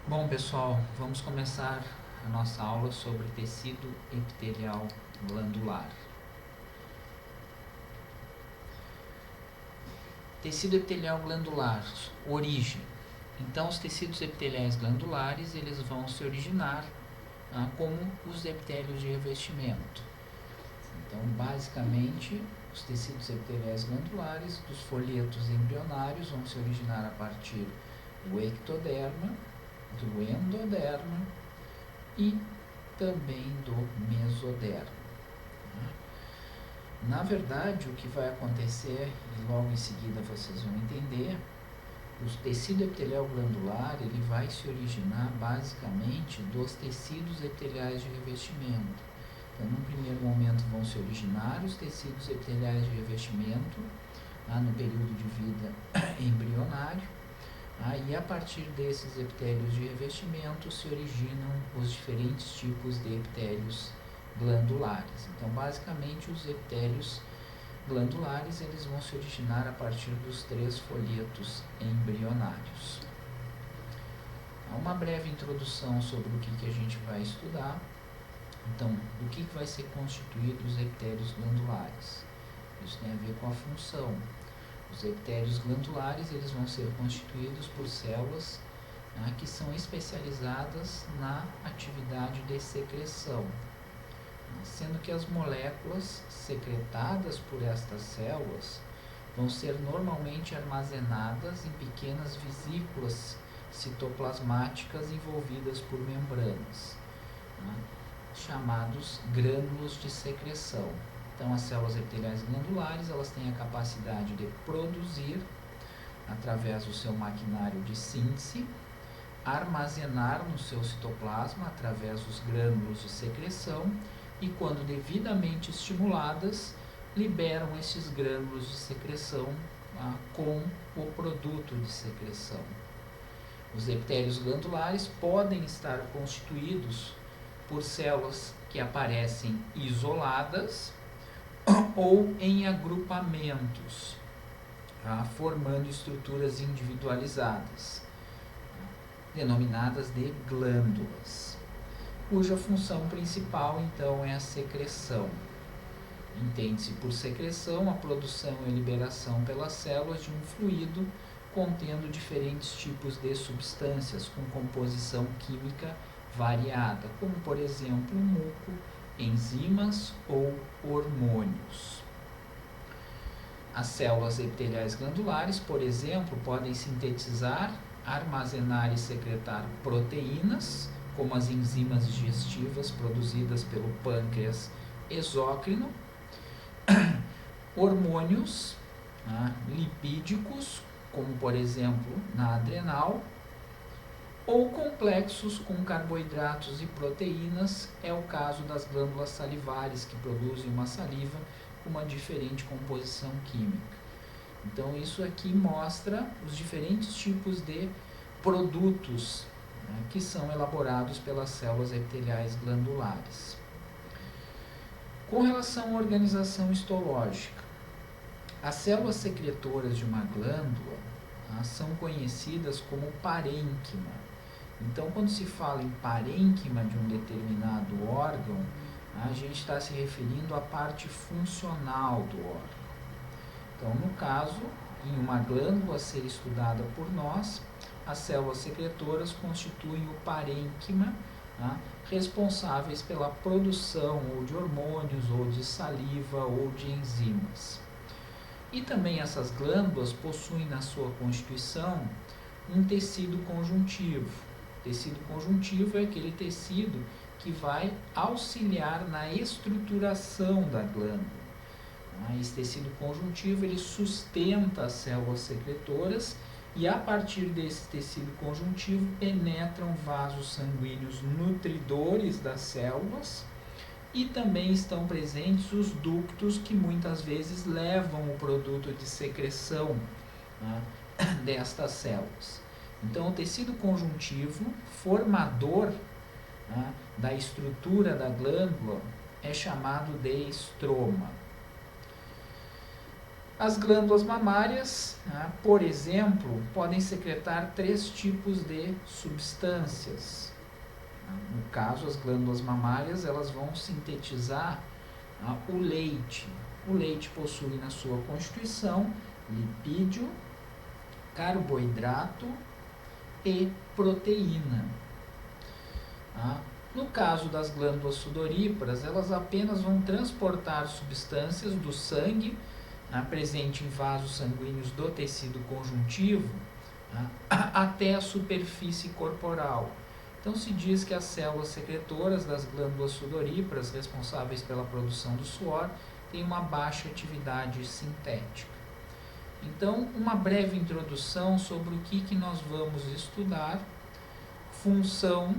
Bom, pessoal, vamos começar a nossa aula sobre tecido epitelial glandular. Tecido epitelial glandular, origem. Então, os tecidos epiteliais glandulares, eles vão se originar como os epitélios de revestimento. Então, basicamente, os tecidos epiteliais glandulares dos folhetos embrionários vão se originar a partir do ectoderma, do endoderma e também do mesoderma. Na verdade, o que vai acontecer, e logo em seguida vocês vão entender, o tecido epitelial glandular ele vai se originar basicamente dos tecidos epiteliais de revestimento. Então, num primeiro momento vão se originar os tecidos epiteliais de revestimento no período de vida embrionário, e a partir desses epitélios de revestimento se originam os diferentes tipos de epitélios glandulares. Então, basicamente, os epitélios glandulares eles vão se originar a partir dos 3 folhetos embrionários. Uma breve introdução sobre o que a gente vai estudar. Então, do que vai ser constituído os epitélios glandulares? Isso tem a ver com a função. Os epitélios glandulares eles vão ser constituídos por células que são especializadas na atividade de secreção, sendo que as moléculas secretadas por estas células vão ser normalmente armazenadas em pequenas vesículas citoplasmáticas envolvidas por membranas, chamados grânulos de secreção. Então, as células epiteliais glandulares elas têm a capacidade de produzir, através do seu maquinário de síntese, armazenar no seu citoplasma, através dos grânulos de secreção, e quando devidamente estimuladas, liberam esses grânulos de secreção com o produto de secreção. Os epitélios glandulares podem estar constituídos por células que aparecem isoladas ou em agrupamentos, formando estruturas individualizadas, denominadas de glândulas, cuja função principal, então, é a secreção. Entende-se por secreção a produção e liberação pelas células de um fluido contendo diferentes tipos de substâncias com composição química variada, como, por exemplo, muco, enzimas ou hormônios. As células epiteliais glandulares, por exemplo, podem sintetizar, armazenar e secretar proteínas, como as enzimas digestivas produzidas pelo pâncreas exócrino, hormônios lipídicos, como por exemplo na adrenal, ou complexos com carboidratos e proteínas, é o caso das glândulas salivares, que produzem uma saliva com uma diferente composição química. Então, isso aqui mostra os diferentes tipos de produtos que são elaborados pelas células epiteliais glandulares. Com relação à organização histológica, as células secretoras de uma glândula são conhecidas como parênquima. Então, quando se fala em parênquima de um determinado órgão, a gente está se referindo à parte funcional do órgão. Então, no caso, em uma glândula a ser estudada por nós, as células secretoras constituem o parênquima, responsáveis pela produção ou de hormônios, ou de saliva, ou de enzimas. E também essas glândulas possuem na sua constituição um tecido conjuntivo. O tecido conjuntivo é aquele tecido que vai auxiliar na estruturação da glândula. Esse tecido conjuntivo ele sustenta as células secretoras e, a partir desse tecido conjuntivo, penetram vasos sanguíneos nutridores das células, e também estão presentes os ductos que muitas vezes levam o produto de secreção destas células. Então, o tecido conjuntivo, formador da estrutura da glândula, é chamado de estroma. As glândulas mamárias, por exemplo, podem secretar 3 tipos de substâncias. No caso, as glândulas mamárias, elas vão sintetizar o leite. O leite possui na sua constituição lipídio, carboidrato e proteína. No caso das glândulas sudoríparas, elas apenas vão transportar substâncias do sangue presente em vasos sanguíneos do tecido conjuntivo até a superfície corporal. Então se diz que as células secretoras das glândulas sudoríparas, responsáveis pela produção do suor, têm uma baixa atividade sintética. Então, uma breve introdução sobre o que nós vamos estudar: função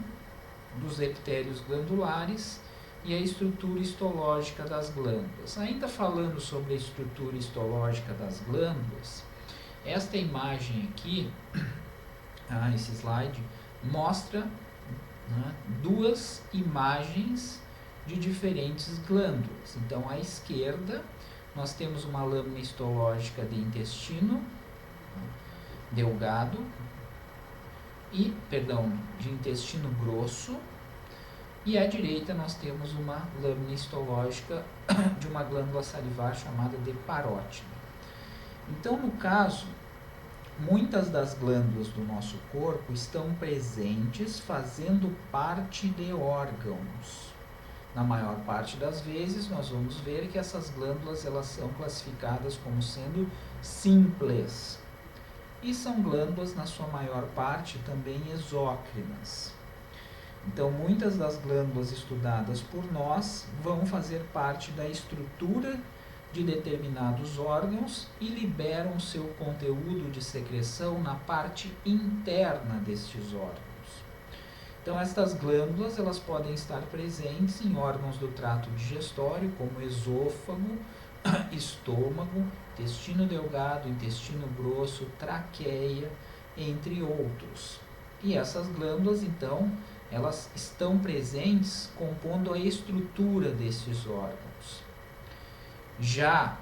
dos epitélios glandulares e a estrutura histológica das glândulas. Ainda falando sobre a estrutura histológica das glândulas, esta imagem aqui, esse slide, mostra 2 imagens de diferentes glândulas. Então, à esquerda, nós temos uma lâmina histológica de intestino delgado de intestino grosso, e à direita nós temos uma lâmina histológica de uma glândula salivar chamada de parótida. Então, no caso, muitas das glândulas do nosso corpo estão presentes fazendo parte de órgãos. Na maior parte das vezes, nós vamos ver que essas glândulas elas são classificadas como sendo simples. E são glândulas, na sua maior parte, também exócrinas. Então, muitas das glândulas estudadas por nós vão fazer parte da estrutura de determinados órgãos e liberam seu conteúdo de secreção na parte interna destes órgãos. Então, estas glândulas elas podem estar presentes em órgãos do trato digestório, como esôfago, estômago, intestino delgado, intestino grosso, traqueia, entre outros. E essas glândulas, então, elas estão presentes compondo a estrutura desses órgãos. Já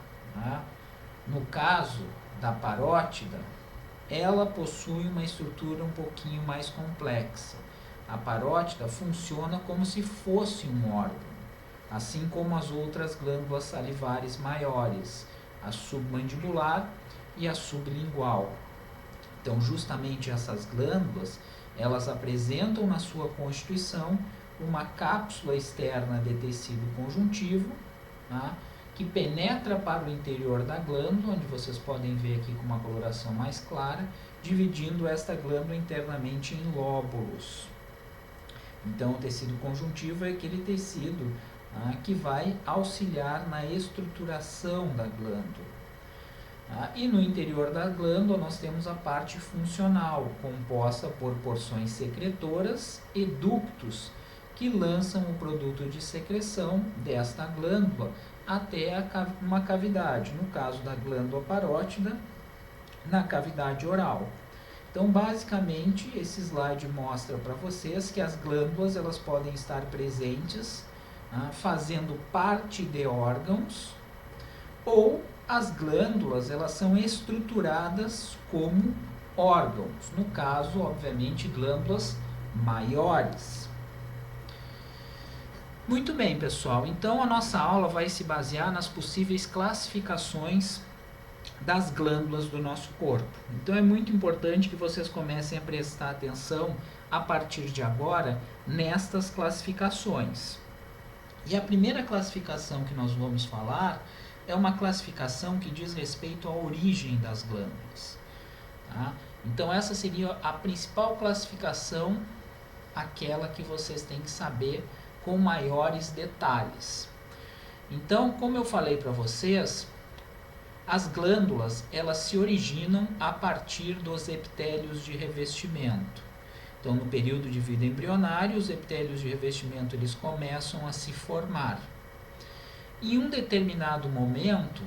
no caso da parótida, ela possui uma estrutura um pouquinho mais complexa. A parótida funciona como se fosse um órgão, assim como as outras glândulas salivares maiores, a submandibular e a sublingual. Então, justamente essas glândulas, elas apresentam na sua constituição uma cápsula externa de tecido conjuntivo, que penetra para o interior da glândula, onde vocês podem ver aqui com uma coloração mais clara, dividindo esta glândula internamente em lóbulos. Então, o tecido conjuntivo é aquele tecido que vai auxiliar na estruturação da glândula. E no interior da glândula nós temos a parte funcional, composta por porções secretoras e ductos, que lançam o produto de secreção desta glândula até uma cavidade, no caso da glândula parótida, na cavidade oral. Então, basicamente, esse slide mostra para vocês que as glândulas elas podem estar presentes fazendo parte de órgãos, ou as glândulas elas são estruturadas como órgãos, no caso, obviamente, glândulas maiores. Muito bem, pessoal, então a nossa aula vai se basear nas possíveis classificações das glândulas do nosso corpo. Então é muito importante que vocês comecem a prestar atenção a partir de agora nestas classificações. E a primeira classificação que nós vamos falar é uma classificação que diz respeito à origem das glândulas. Então essa seria a principal classificação, aquela que vocês têm que saber com maiores detalhes. Então, como eu falei para vocês, as glândulas elas se originam a partir dos epitélios de revestimento. Então, no período de vida embrionária, os epitélios de revestimento eles começam a se formar. Em um determinado momento,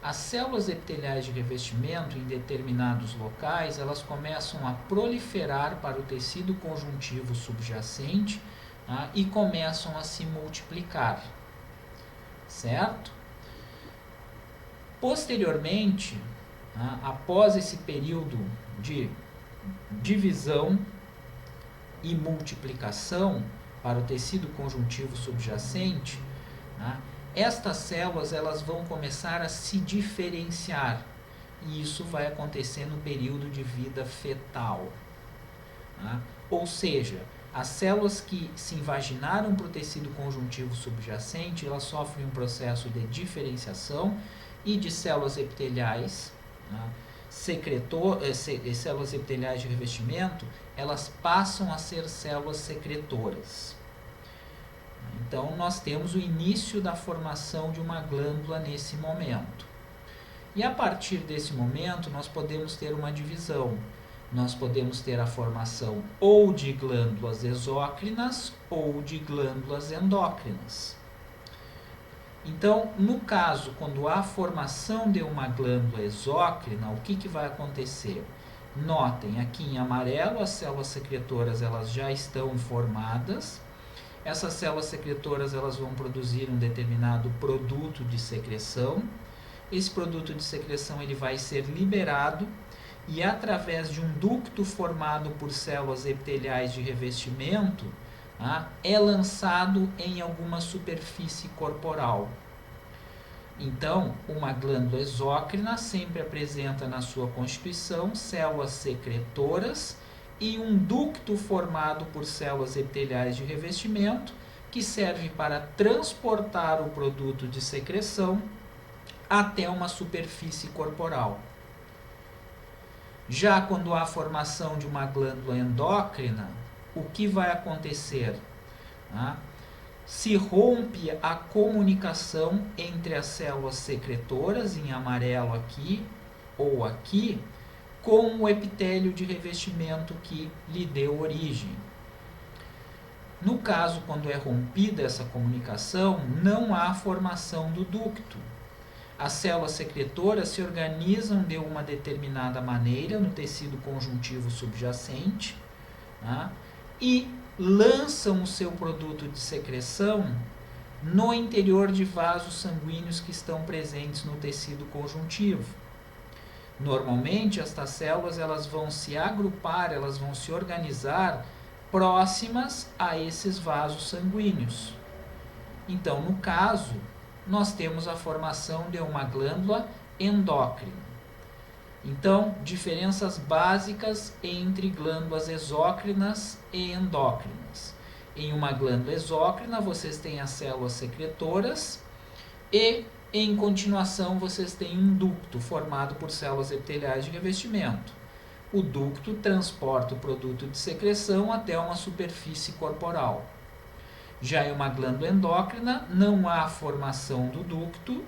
as células epiteliais de revestimento em determinados locais, elas começam a proliferar para o tecido conjuntivo subjacente e começam a se multiplicar, certo? Posteriormente, após esse período de divisão e multiplicação para o tecido conjuntivo subjacente, estas células elas vão começar a se diferenciar, e isso vai acontecer no período de vida fetal. Ou seja, as células que se invaginaram para o tecido conjuntivo subjacente, elas sofrem um processo de diferenciação e de células epiteliais, células epiteliais de revestimento, elas passam a ser células secretoras. Então, nós temos o início da formação de uma glândula nesse momento. E a partir desse momento, nós podemos ter uma divisão. Nós podemos ter a formação ou de glândulas exócrinas ou de glândulas endócrinas. Então, no caso, quando há formação de uma glândula exócrina, o que vai acontecer? Notem, aqui em amarelo, as células secretoras elas já estão formadas. Essas células secretoras elas vão produzir um determinado produto de secreção. Esse produto de secreção ele vai ser liberado e, através de um ducto formado por células epiteliais de revestimento, é lançado em alguma superfície corporal. Então, uma glândula exócrina sempre apresenta na sua constituição células secretoras e um ducto formado por células epiteliais de revestimento que serve para transportar o produto de secreção até uma superfície corporal. Já quando há formação de uma glândula endócrina, o que vai acontecer? Se rompe a comunicação entre as células secretoras, em amarelo aqui ou aqui, com o epitélio de revestimento que lhe deu origem. No caso, quando é rompida essa comunicação, não há formação do ducto. As células secretoras se organizam de uma determinada maneira no tecido conjuntivo subjacente, e lançam o seu produto de secreção no interior de vasos sanguíneos que estão presentes no tecido conjuntivo. Normalmente, estas células elas vão se agrupar, elas vão se organizar próximas a esses vasos sanguíneos. Então, no caso, nós temos a formação de uma glândula endócrina. Então, diferenças básicas entre glândulas exócrinas e endócrinas. Em uma glândula exócrina, vocês têm as células secretoras e, em continuação, vocês têm um ducto formado por células epiteliais de revestimento. O ducto transporta o produto de secreção até uma superfície corporal. Já em uma glândula endócrina, não há formação do ducto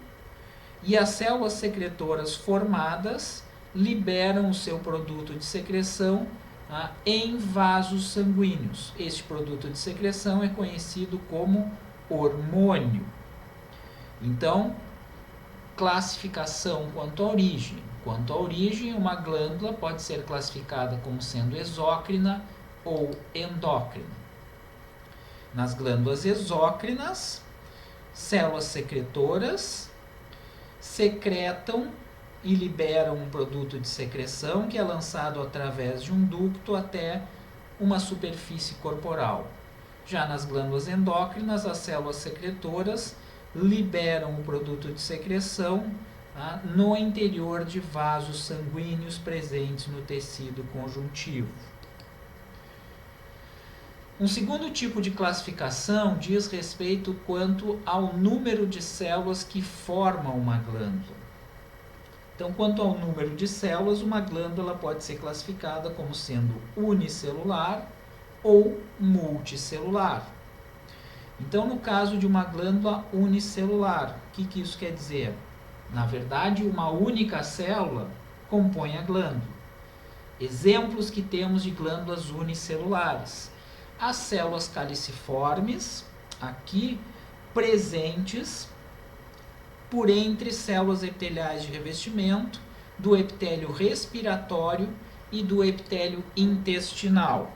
e as células secretoras formadas liberam o seu produto de secreção em vasos sanguíneos. Este produto de secreção é conhecido como hormônio. Então, classificação quanto à origem. Quanto à origem, uma glândula pode ser classificada como sendo exócrina ou endócrina. Nas glândulas exócrinas, células secretoras secretam e liberam um produto de secreção que é lançado através de um ducto até uma superfície corporal. Já nas glândulas endócrinas, as células secretoras liberam o produto de secreção no interior de vasos sanguíneos presentes no tecido conjuntivo. Um segundo tipo de classificação diz respeito quanto ao número de células que formam uma glândula. Então, quanto ao número de células, uma glândula pode ser classificada como sendo unicelular ou multicelular. Então, no caso de uma glândula unicelular, o que isso quer dizer? Na verdade, uma única célula compõe a glândula. Exemplos que temos de glândulas unicelulares. As células caliciformes, aqui, presentes por entre células epiteliais de revestimento, do epitélio respiratório e do epitélio intestinal.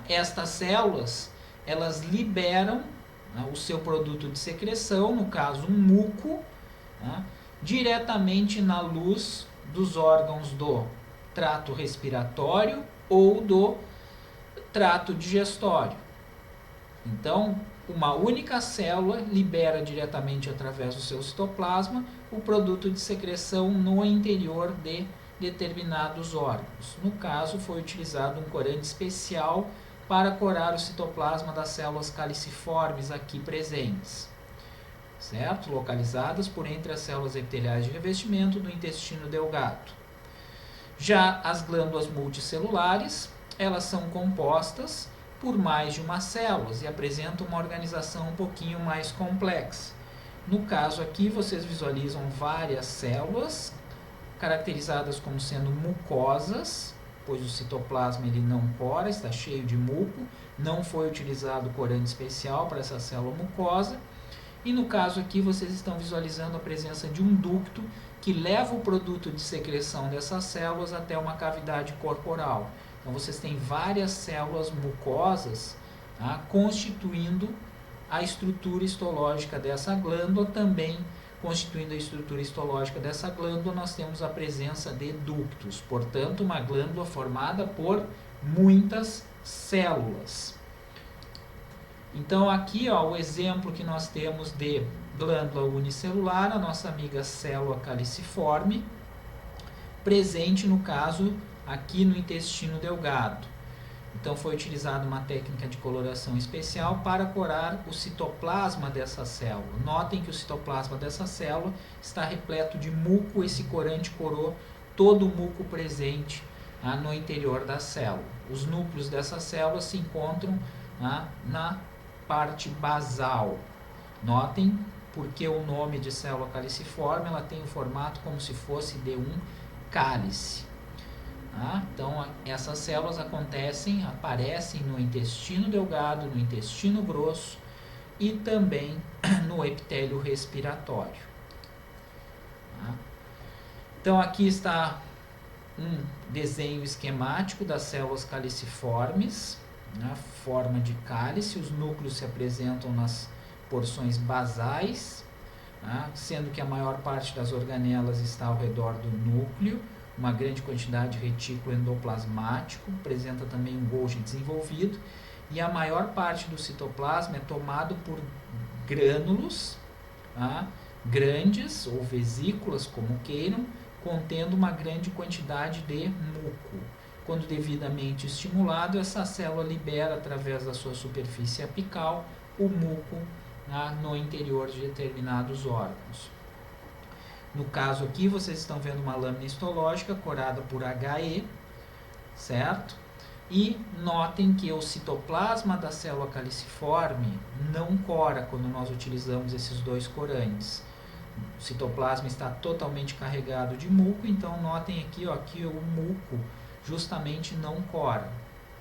Estas células, elas liberam o seu produto de secreção, no caso um muco, diretamente na luz dos órgãos do trato respiratório ou do trato digestório. Então, uma única célula libera diretamente através do seu citoplasma o produto de secreção no interior de determinados órgãos. No caso, foi utilizado um corante especial para corar o citoplasma das células caliciformes aqui presentes, certo? Localizadas por entre as células epiteliais de revestimento do intestino delgado. Já as glândulas multicelulares, elas são compostas por mais de uma célula e apresentam uma organização um pouquinho mais complexa. No caso aqui, vocês visualizam várias células caracterizadas como sendo mucosas, pois o citoplasma ele não cora, está cheio de muco, não foi utilizado corante especial para essa célula mucosa. E no caso aqui, vocês estão visualizando a presença de um ducto que leva o produto de secreção dessas células até uma cavidade corporal. Então, vocês têm várias células mucosas, tá, constituindo a estrutura histológica dessa glândula. Também constituindo a estrutura histológica dessa glândula, nós temos a presença de ductos. Portanto, uma glândula formada por muitas células. Então, aqui ó, o exemplo que nós temos de glândula unicelular, a nossa amiga célula caliciforme, presente no caso aqui no intestino delgado. Então foi utilizada uma técnica de coloração especial para corar o citoplasma dessa célula. Notem que o citoplasma dessa célula está repleto de muco, esse corante corou todo o muco presente no interior da célula. Os núcleos dessa célula se encontram na parte basal. Notem porque o nome de célula caliciforme, ela tem o formato como se fosse de um cálice. Então, essas células aparecem no intestino delgado, no intestino grosso e também no epitélio respiratório. Então, aqui está um desenho esquemático das células caliciformes, forma de cálice. Os núcleos se apresentam nas porções basais, sendo que a maior parte das organelas está ao redor do núcleo. Uma grande quantidade de retículo endoplasmático, apresenta também um Golgi desenvolvido, e a maior parte do citoplasma é tomado por grânulos grandes, ou vesículas, como queiram, contendo uma grande quantidade de muco. Quando devidamente estimulado, essa célula libera através da sua superfície apical o muco no interior de determinados órgãos. No caso aqui, vocês estão vendo uma lâmina histológica corada por HE, certo? E notem que o citoplasma da célula caliciforme não cora quando nós utilizamos esses dois corantes. O citoplasma está totalmente carregado de muco, então notem aqui que o muco justamente não cora,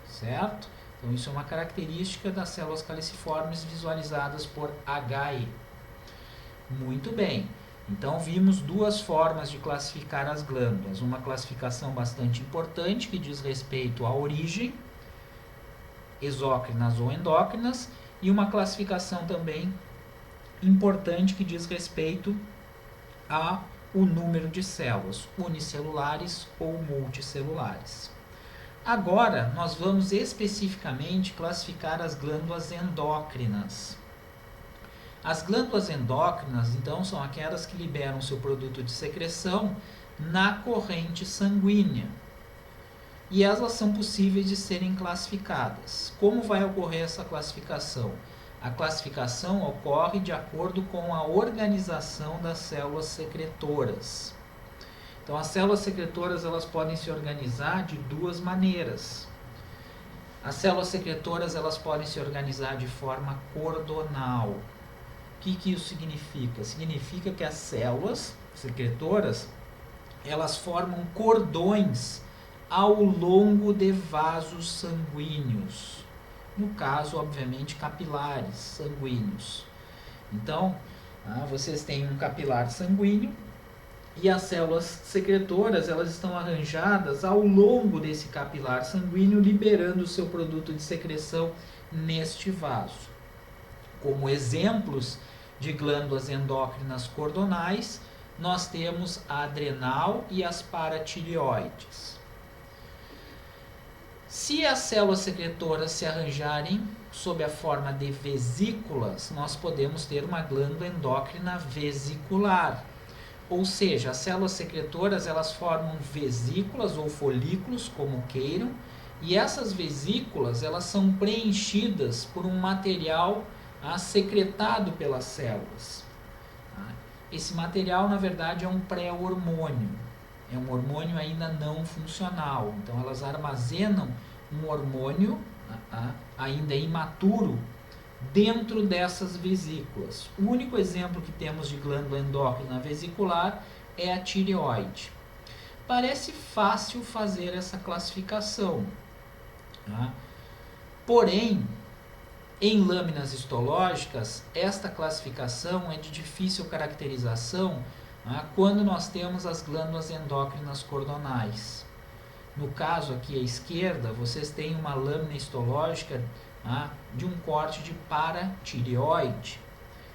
certo? Então isso é uma característica das células caliciformes visualizadas por HE. Muito bem. Então, vimos duas formas de classificar as glândulas. Uma classificação bastante importante, que diz respeito à origem, exócrinas ou endócrinas, e uma classificação também importante, que diz respeito ao número de células, unicelulares ou multicelulares. Agora, nós vamos especificamente classificar as glândulas endócrinas. As glândulas endócrinas, então, são aquelas que liberam seu produto de secreção na corrente sanguínea. E elas são possíveis de serem classificadas. Como vai ocorrer essa classificação? A classificação ocorre de acordo com a organização das células secretoras. Então, as células secretoras elas podem se organizar de duas maneiras. As células secretoras elas podem se organizar de forma cordonal. O que isso significa? Significa que as células secretoras elas formam cordões ao longo de vasos sanguíneos. No caso, obviamente, capilares sanguíneos. Então, vocês têm um capilar sanguíneo e as células secretoras elas estão arranjadas ao longo desse capilar sanguíneo, liberando o seu produto de secreção neste vaso. Como exemplos de glândulas endócrinas cordonais, nós temos a adrenal e as paratireoides. Se as células secretoras se arranjarem sob a forma de vesículas, nós podemos ter uma glândula endócrina vesicular. Ou seja, as células secretoras elas formam vesículas ou folículos, como queiram, e essas vesículas elas são preenchidas por um material secretado pelas células. Esse material, na verdade, é um pré-hormônio. É um hormônio ainda não funcional. Então, elas armazenam um hormônio ainda imaturo dentro dessas vesículas. O único exemplo que temos de glândula endócrina vesicular é a tireoide. Parece fácil fazer essa classificação. Porém, em lâminas histológicas, esta classificação é de difícil caracterização quando nós temos as glândulas endócrinas cordonais. No caso aqui à esquerda, vocês têm uma lâmina histológica de um corte de paratireoide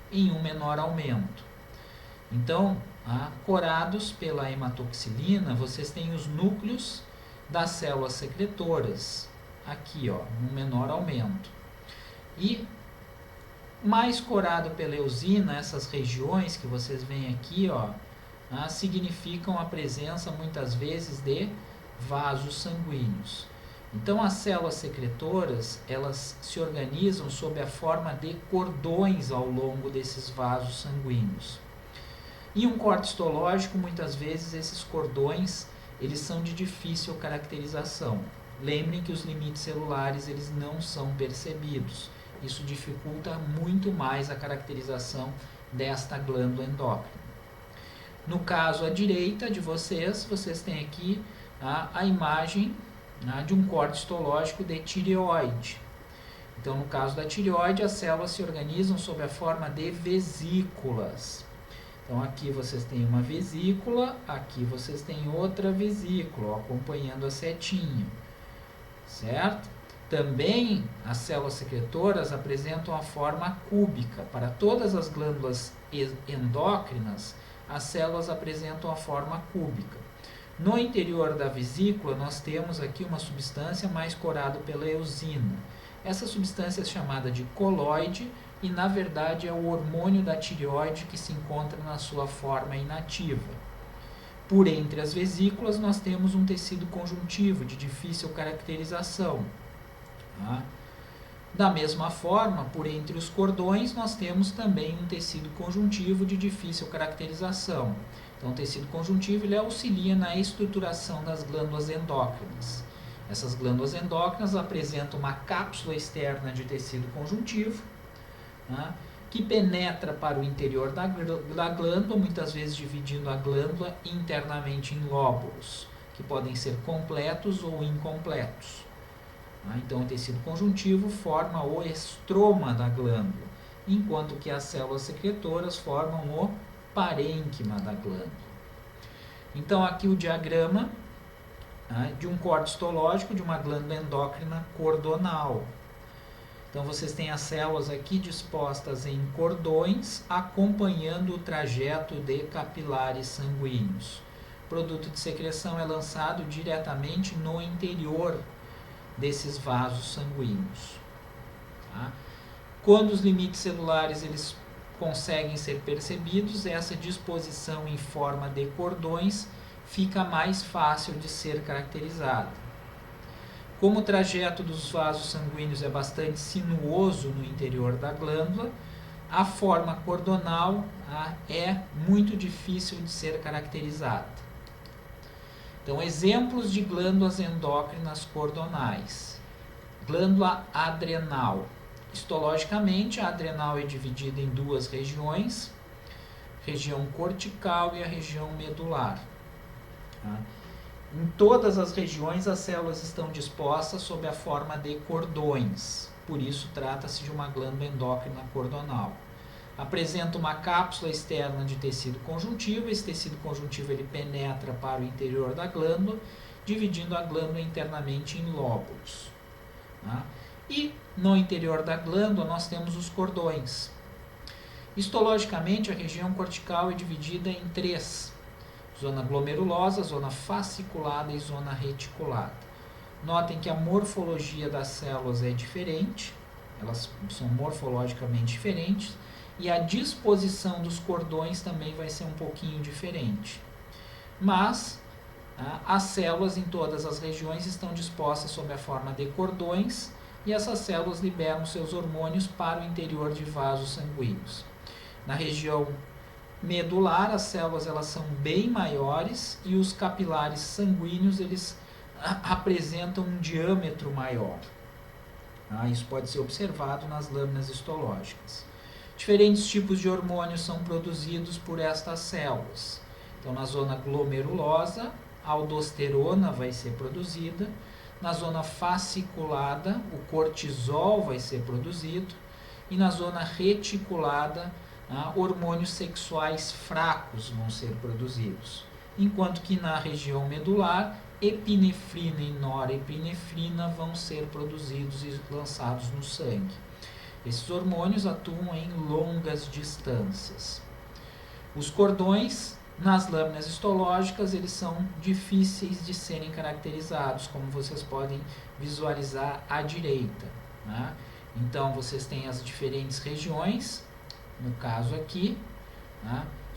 em um menor aumento. Então, corados pela hematoxilina, vocês têm os núcleos das células secretoras, aqui, no menor aumento. E mais corado pela eosina, essas regiões que vocês veem aqui, significam a presença muitas vezes de vasos sanguíneos. Então as células secretoras, elas se organizam sob a forma de cordões ao longo desses vasos sanguíneos. Em um corte histológico, muitas vezes esses cordões, eles são de difícil caracterização. Lembrem que os limites celulares, eles não são percebidos. Isso dificulta muito mais a caracterização desta glândula endócrina. No caso à direita de vocês têm aqui a imagem de um corte histológico de tireoide. Então, no caso da tireoide, as células se organizam sob a forma de vesículas. Então, aqui vocês têm uma vesícula, aqui vocês têm outra vesícula, acompanhando a setinha, certo? Também as células secretoras apresentam a forma cúbica. Para todas as glândulas endócrinas, as células apresentam a forma cúbica. No interior da vesícula, nós temos aqui uma substância mais corada pela eosina. Essa substância é chamada de coloide e, na verdade, é o hormônio da tireoide que se encontra na sua forma inativa. Por entre as vesículas, nós temos um tecido conjuntivo de difícil caracterização. Da mesma forma, por entre os cordões, nós temos também um tecido conjuntivo de difícil caracterização. Então, o tecido conjuntivo ele auxilia na estruturação das glândulas endócrinas. Essas glândulas endócrinas apresentam uma cápsula externa de tecido conjuntivo, que penetra para o interior da glândula, muitas vezes dividindo a glândula internamente em lóbulos, que podem ser completos ou incompletos. Então, o tecido conjuntivo forma o estroma da glândula, enquanto que as células secretoras formam o parênquima da glândula. Então, aqui o diagrama de um corte histológico de uma glândula endócrina cordonal. Então, vocês têm as células aqui dispostas em cordões, acompanhando o trajeto de capilares sanguíneos. O produto de secreção é lançado diretamente no interior desses vasos sanguíneos. Quando os limites celulares eles conseguem ser percebidos, essa disposição em forma de cordões fica mais fácil de ser caracterizada. Como o trajeto dos vasos sanguíneos é bastante sinuoso no interior da glândula, a forma cordonal é muito difícil de ser caracterizada. Então, exemplos de glândulas endócrinas cordonais. Glândula adrenal. Histologicamente, a adrenal é dividida em duas regiões, região cortical e a região medular. Em todas as regiões, as células estão dispostas sob a forma de cordões, por isso trata-se de uma glândula endócrina cordonal. Apresenta uma cápsula externa de tecido conjuntivo, esse tecido conjuntivo ele penetra para o interior da glândula, dividindo a glândula internamente em lóbulos. E no interior da glândula nós temos os cordões. Histologicamente, a região cortical é dividida em três: zona glomerulosa, zona fasciculada e zona reticulada. Notem que a morfologia das células é diferente, elas são morfologicamente diferentes, e a disposição dos cordões também vai ser um pouquinho diferente. Mas as células em todas as regiões estão dispostas sob a forma de cordões, e essas células liberam seus hormônios para o interior de vasos sanguíneos. Na região medular, as células elas são bem maiores e os capilares sanguíneos eles apresentam um diâmetro maior. Isso pode ser observado nas lâminas histológicas. Diferentes tipos de hormônios são produzidos por estas células. Então, na zona glomerulosa, a aldosterona vai ser produzida. Na zona fasciculada, o cortisol vai ser produzido. E na zona reticulada, hormônios sexuais fracos vão ser produzidos. Enquanto que na região medular, epinefrina e norepinefrina vão ser produzidos e lançados no sangue. Esses hormônios atuam em longas distâncias. Os cordões, nas lâminas histológicas, eles são difíceis de serem caracterizados, como vocês podem visualizar à direita. Então, vocês têm as diferentes regiões, no caso aqui,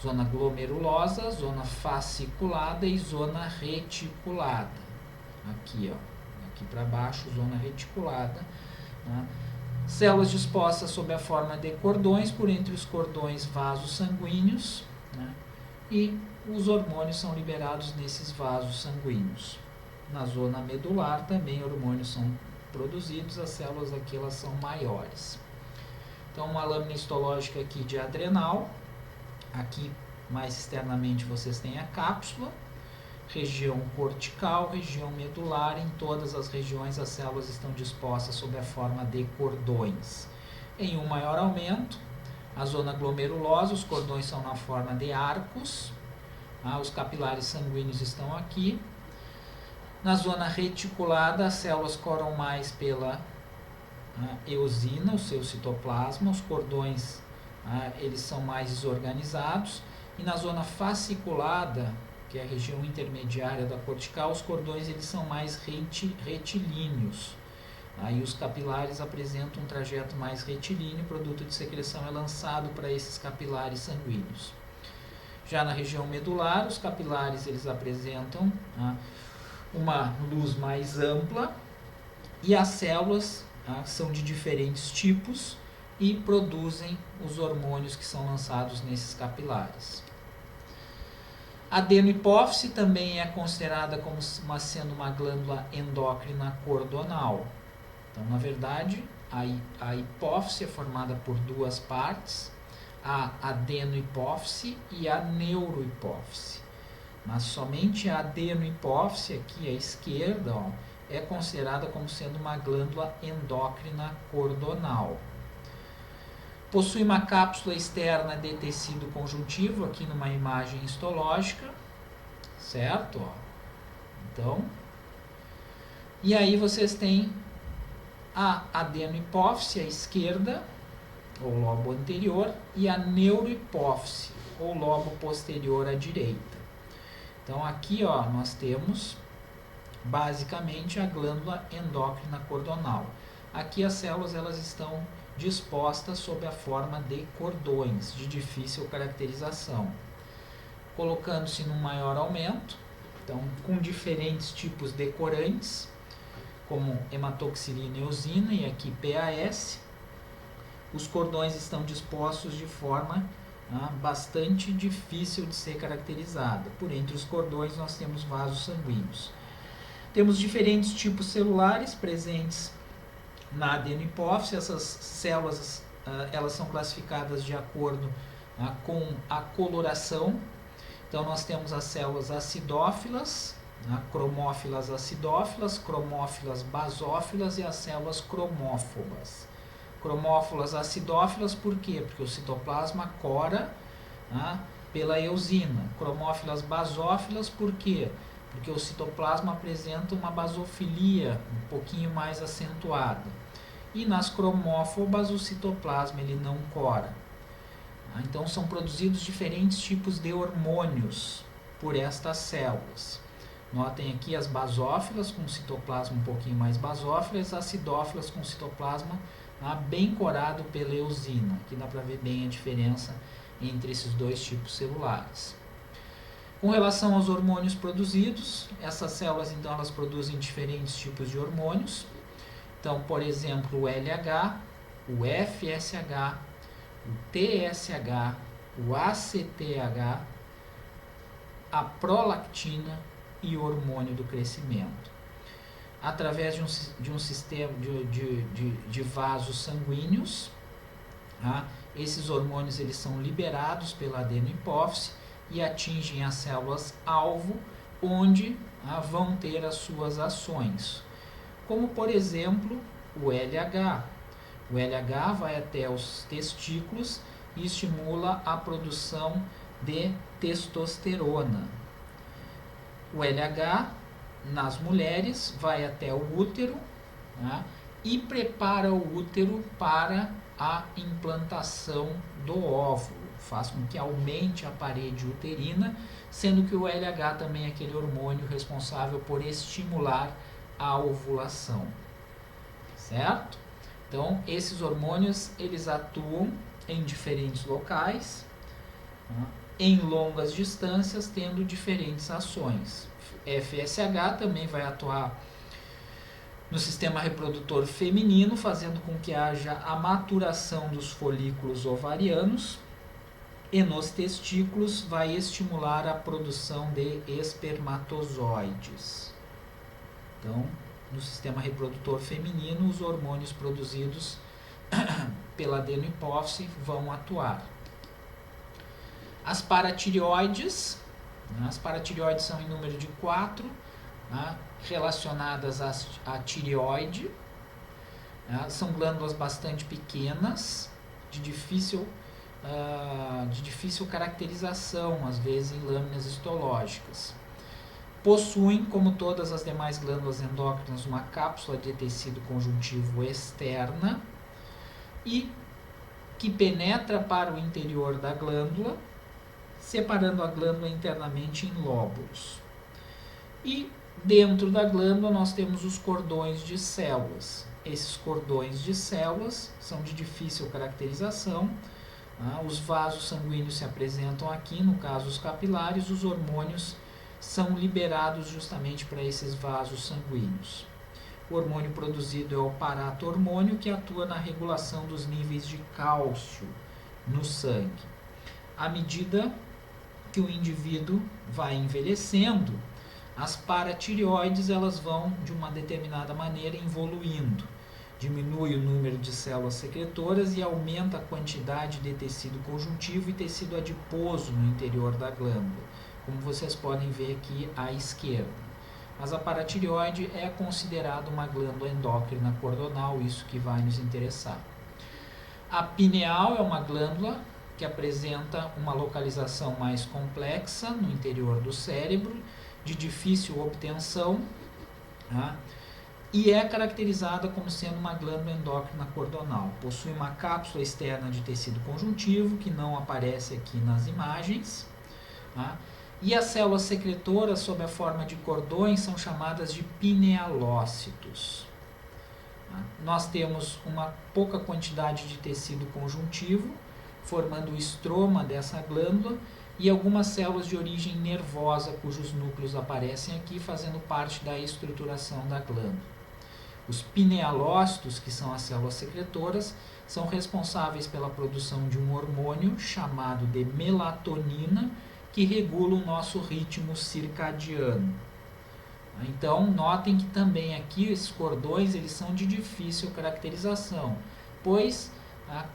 zona glomerulosa, zona fasciculada e zona reticulada. Aqui, aqui para baixo, zona reticulada. Células dispostas sob a forma de cordões, por entre os cordões vasos sanguíneos, e os hormônios são liberados nesses vasos sanguíneos. Na zona medular também hormônios são produzidos, as células aqui elas são maiores. Então, uma lâmina histológica aqui de adrenal. Aqui, mais externamente, vocês têm a cápsula, região cortical, região medular. Em todas as regiões, as células estão dispostas sob a forma de cordões. Em um maior aumento, a zona glomerulosa, os cordões são na forma de arcos. Os capilares sanguíneos estão aqui. Na zona reticulada, as células coram mais pela eosina, o seu citoplasma. Os cordões eles são mais desorganizados. E na zona fasciculada, que é a região intermediária da cortical, os cordões eles são mais retilíneos. E os capilares apresentam um trajeto mais retilíneo, o produto de secreção é lançado para esses capilares sanguíneos. Já na região medular, os capilares eles apresentam uma luz mais ampla, e as células são de diferentes tipos e produzem os hormônios que são lançados nesses capilares. A adenohipófise também é considerada como sendo uma glândula endócrina cordonal. Então, na verdade, a hipófise é formada por duas partes, a adenohipófise e a neurohipófise. Mas somente a adenohipófise, aqui à esquerda, é considerada como sendo uma glândula endócrina cordonal. Possui uma cápsula externa de tecido conjuntivo, aqui numa imagem histológica, certo? Então, e aí vocês têm a adenohipófise à esquerda, ou lobo anterior, e a neurohipófise, ou lobo posterior à direita. Então, aqui nós temos basicamente a glândula endócrina cordonal. Aqui as células elas estão dispostas sob a forma de cordões, de difícil caracterização, colocando-se num maior aumento, então com diferentes tipos de corantes, como hematoxilina e eosina, e aqui PAS. Os cordões estão dispostos de forma bastante difícil de ser caracterizada. Por entre os cordões nós temos vasos sanguíneos. Temos diferentes tipos celulares presentes na adenohipófise. Essas células elas são classificadas de acordo com a coloração. Então nós temos as células acidófilas, cromófilas acidófilas, cromófilas basófilas e as células cromófobas. Cromófilas acidófilas, por quê? Porque o citoplasma cora pela eosina. Cromófilas basófilas, por quê? Porque o citoplasma apresenta uma basofilia um pouquinho mais acentuada. E nas cromófobas o citoplasma ele não cora. Então são produzidos diferentes tipos de hormônios por estas células. Notem aqui as basófilas com citoplasma um pouquinho mais basófilo, as acidófilas com citoplasma bem corado pela eosina. Aqui dá para ver bem a diferença entre esses dois tipos celulares. Com relação aos hormônios produzidos, essas células então elas produzem diferentes tipos de hormônios. Então, por exemplo, o LH, o FSH, o TSH, o ACTH, a prolactina e o hormônio do crescimento. Através de um sistema de vasos sanguíneos, esses hormônios eles são liberados pela adenohipófise e atingem as células-alvo, onde vão ter as suas ações. Como, por exemplo, o LH. O LH vai até os testículos e estimula a produção de testosterona. O LH, nas mulheres, vai até o útero e prepara o útero para a implantação do óvulo. Faz com que aumente a parede uterina, sendo que o LH também é aquele hormônio responsável por estimular a ovulação. Certo? Então, esses hormônios, eles atuam em diferentes locais, em longas distâncias, tendo diferentes ações. FSH também vai atuar no sistema reprodutor feminino, fazendo com que haja a maturação dos folículos ovarianos, e nos testículos vai estimular a produção de espermatozoides. Então, no sistema reprodutor feminino, os hormônios produzidos pela adenohipófise vão atuar. As paratireoides são em número de 4, relacionadas à tireoide. São glândulas bastante pequenas, de difícil caracterização, às vezes em lâminas histológicas. Possuem, como todas as demais glândulas endócrinas, uma cápsula de tecido conjuntivo externa e que penetra para o interior da glândula, separando a glândula internamente em lóbulos. E dentro da glândula nós temos os cordões de células. Esses cordões de células são de difícil caracterização. Os vasos sanguíneos se apresentam aqui, no caso os capilares, os hormônios são liberados justamente para esses vasos sanguíneos. O hormônio produzido é o parato-hormônio, que atua na regulação dos níveis de cálcio no sangue. À medida que o indivíduo vai envelhecendo, as paratireoides elas vão, de uma determinada maneira, evoluindo. Diminui o número de células secretoras e aumenta a quantidade de tecido conjuntivo e tecido adiposo no interior da glândula, como vocês podem ver aqui à esquerda. Mas a paratireoide é considerada uma glândula endócrina cordonal, isso que vai nos interessar. A pineal é uma glândula que apresenta uma localização mais complexa no interior do cérebro, de difícil obtenção, e é caracterizada como sendo uma glândula endócrina cordonal. Possui uma cápsula externa de tecido conjuntivo, que não aparece aqui nas imagens, e as células secretoras, sob a forma de cordões, são chamadas de pinealócitos. Nós temos uma pouca quantidade de tecido conjuntivo, formando o estroma dessa glândula, e algumas células de origem nervosa, cujos núcleos aparecem aqui, fazendo parte da estruturação da glândula. Os pinealócitos, que são as células secretoras, são responsáveis pela produção de um hormônio chamado de melatonina, que regula o nosso ritmo circadiano. Então, notem que também aqui esses cordões eles são de difícil caracterização, pois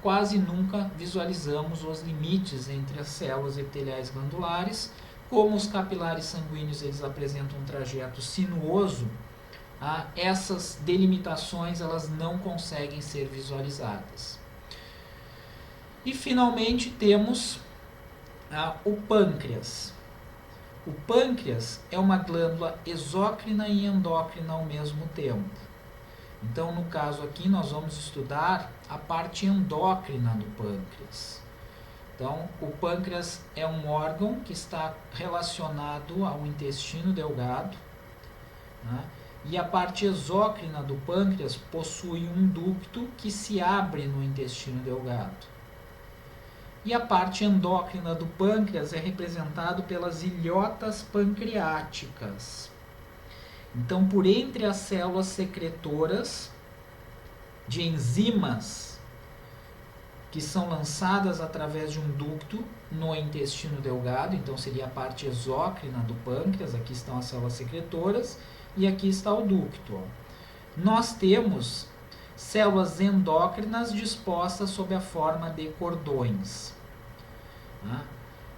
quase nunca visualizamos os limites entre as células epiteliais glandulares. Como os capilares sanguíneos eles apresentam um trajeto sinuoso, essas delimitações elas não conseguem ser visualizadas. E finalmente temos o pâncreas. O pâncreas é uma glândula exócrina e endócrina ao mesmo tempo. Então, no caso aqui, nós vamos estudar a parte endócrina do pâncreas. Então, o pâncreas é um órgão que está relacionado ao intestino delgado, né? E a parte exócrina do pâncreas possui um ducto que se abre no intestino delgado. E a parte endócrina do pâncreas é representado pelas ilhotas pancreáticas. Então, por entre as células secretoras de enzimas que são lançadas através de um ducto no intestino delgado, então seria a parte exócrina do pâncreas, aqui estão as células secretoras e aqui está o ducto. Nós temos células endócrinas dispostas sob a forma de cordões.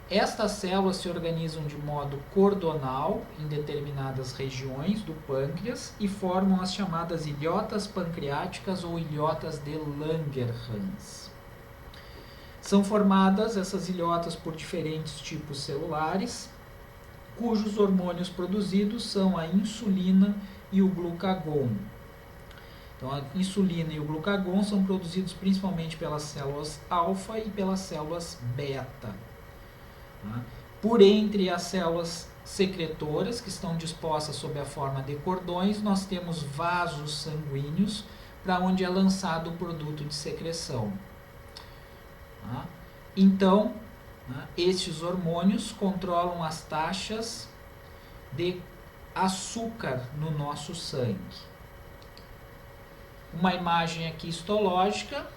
Estas células se organizam de modo cordonal em determinadas regiões do pâncreas e formam as chamadas ilhotas pancreáticas ou ilhotas de Langerhans. São formadas essas ilhotas por diferentes tipos celulares, cujos hormônios produzidos são a insulina e o glucagon. Então, a insulina e o glucagon são produzidos principalmente pelas células alfa e pelas células beta. Por entre as células secretoras, que estão dispostas sob a forma de cordões, nós temos vasos sanguíneos para onde é lançado o produto de secreção. Então, estes hormônios controlam as taxas de açúcar no nosso sangue. Uma imagem aqui histológica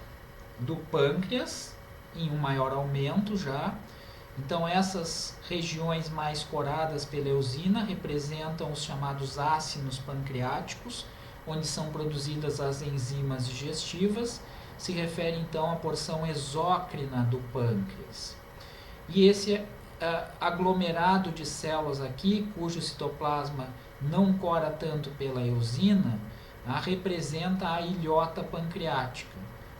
do pâncreas em um maior aumento já. Então, essas regiões mais coradas pela eosina representam os chamados ácidos pancreáticos, onde são produzidas as enzimas digestivas. Se refere, então, à porção exócrina do pâncreas. E esse aglomerado de células aqui, cujo citoplasma não cora tanto pela eosina, representa a ilhota pancreática.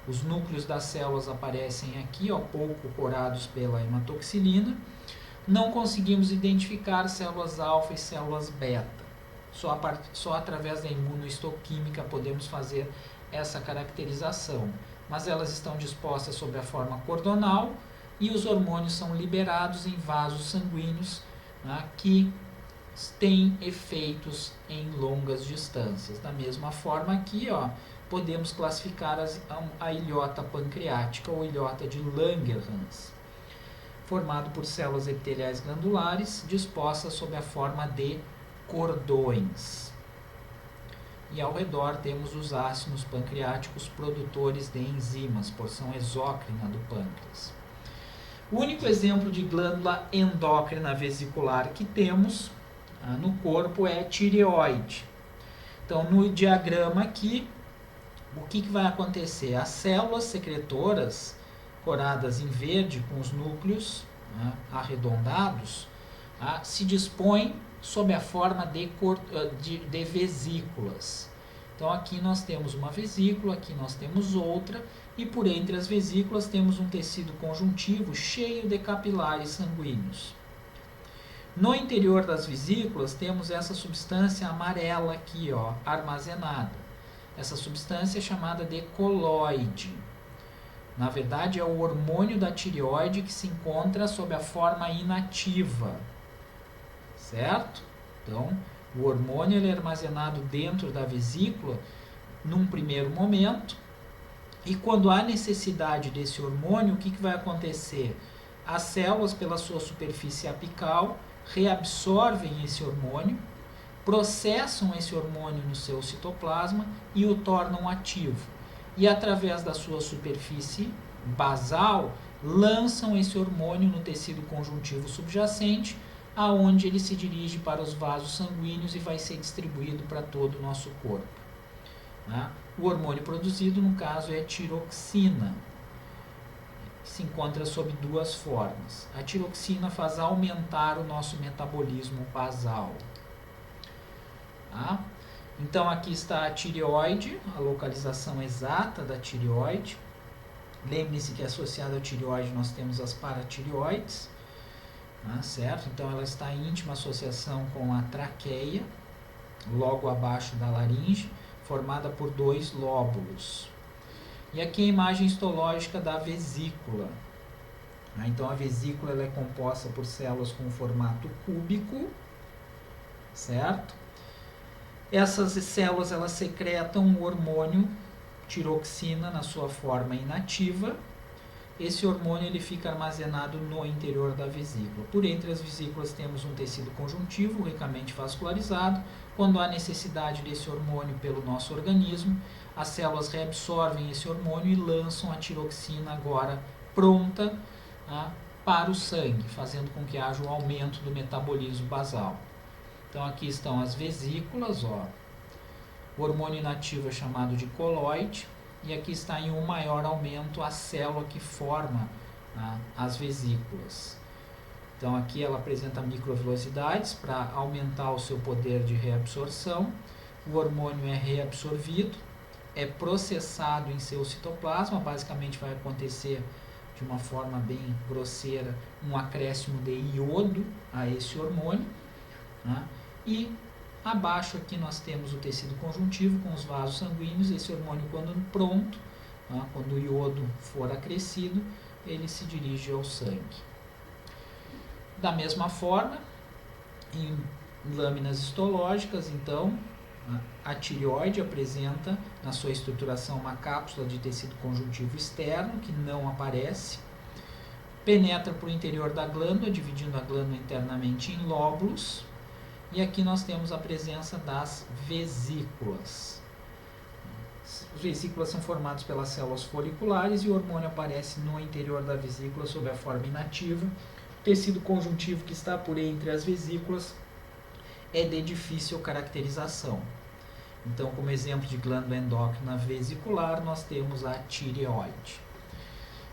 Os núcleos das células aparecem aqui, pouco corados pela hematoxilina. Não conseguimos identificar células alfa e células beta. Só através da imunohistoquímica podemos fazer essa caracterização. Mas elas estão dispostas sob a forma cordonal e os hormônios são liberados em vasos sanguíneos, que têm efeitos em longas distâncias. Da mesma forma aqui, podemos classificar a ilhota pancreática ou ilhota de Langerhans, formado por células epiteliais glandulares dispostas sob a forma de cordões. E ao redor temos os ácidos pancreáticos produtores de enzimas, porção exócrina do pâncreas. O único exemplo de glândula endócrina vesicular que temos no corpo é a tireoide. Então, no diagrama aqui, o que vai acontecer? As células secretoras, coradas em verde, com os núcleos arredondados, se dispõem sob a forma de vesículas. Então, aqui nós temos uma vesícula, aqui nós temos outra, e por entre as vesículas temos um tecido conjuntivo cheio de capilares sanguíneos. No interior das vesículas temos essa substância amarela aqui, armazenada. Essa substância é chamada de coloide. Na verdade, é o hormônio da tireoide que se encontra sob a forma inativa. Certo? Então, o hormônio ele é armazenado dentro da vesícula num primeiro momento. E quando há necessidade desse hormônio, o que vai acontecer? As células, pela sua superfície apical, reabsorvem esse hormônio, processam esse hormônio no seu citoplasma e o tornam ativo. E através da sua superfície basal, lançam esse hormônio no tecido conjuntivo subjacente, aonde ele se dirige para os vasos sanguíneos e vai ser distribuído para todo o nosso corpo. O hormônio produzido, no caso, é tiroxina. Se encontra sob duas formas. A tiroxina faz aumentar o nosso metabolismo basal. Então, aqui está a tireoide, a localização exata da tireoide. Lembre-se que associada à tireoide nós temos as paratireoides, certo? Então, ela está em íntima associação com a traqueia, logo abaixo da laringe, formada por 2 lóbulos. E aqui a imagem histológica da vesícula. Então a vesícula ela é composta por células com formato cúbico, certo? Essas células elas secretam o hormônio tiroxina na sua forma inativa. Esse hormônio ele fica armazenado no interior da vesícula. Por entre as vesículas temos um tecido conjuntivo ricamente vascularizado. Quando há necessidade desse hormônio pelo nosso organismo, as células reabsorvem esse hormônio e lançam a tiroxina agora pronta para o sangue, fazendo com que haja um aumento do metabolismo basal. Então aqui estão as vesículas, ó. O hormônio inativo é chamado de coloide, e aqui está em um maior aumento a célula que forma as vesículas. Então aqui ela apresenta microvelocidades para aumentar o seu poder de reabsorção. O hormônio é reabsorvido, é processado em seu citoplasma, basicamente vai acontecer de uma forma bem grosseira um acréscimo de iodo a esse hormônio, e abaixo aqui nós temos o tecido conjuntivo com os vasos sanguíneos. Esse hormônio, quando pronto, quando o iodo for acrescido, ele se dirige ao sangue. Da mesma forma, em lâminas histológicas, então, a tireoide apresenta na sua estruturação uma cápsula de tecido conjuntivo externo que não aparece, penetra por interior da glândula, dividindo a glândula internamente em lóbulos. E aqui nós temos a presença das vesículas. As vesículas são formadas pelas células foliculares e o hormônio aparece no interior da vesícula sob a forma inativa. O tecido conjuntivo que está por entre as vesículas é de difícil caracterização. Então, como exemplo de glândula endócrina vesicular, nós temos a tireoide.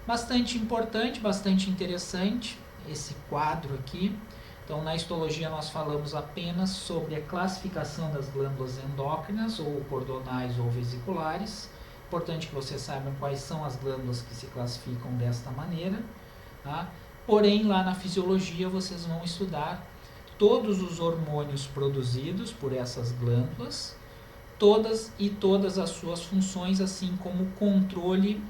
Bastante importante, bastante interessante esse quadro aqui. Então, na histologia nós falamos apenas sobre a classificação das glândulas endócrinas, ou cordonais ou vesiculares. Importante que vocês saibam quais são as glândulas que se classificam desta maneira. Porém, lá na fisiologia vocês vão estudar todos os hormônios produzidos por essas glândulas, todas as suas funções, assim como o controle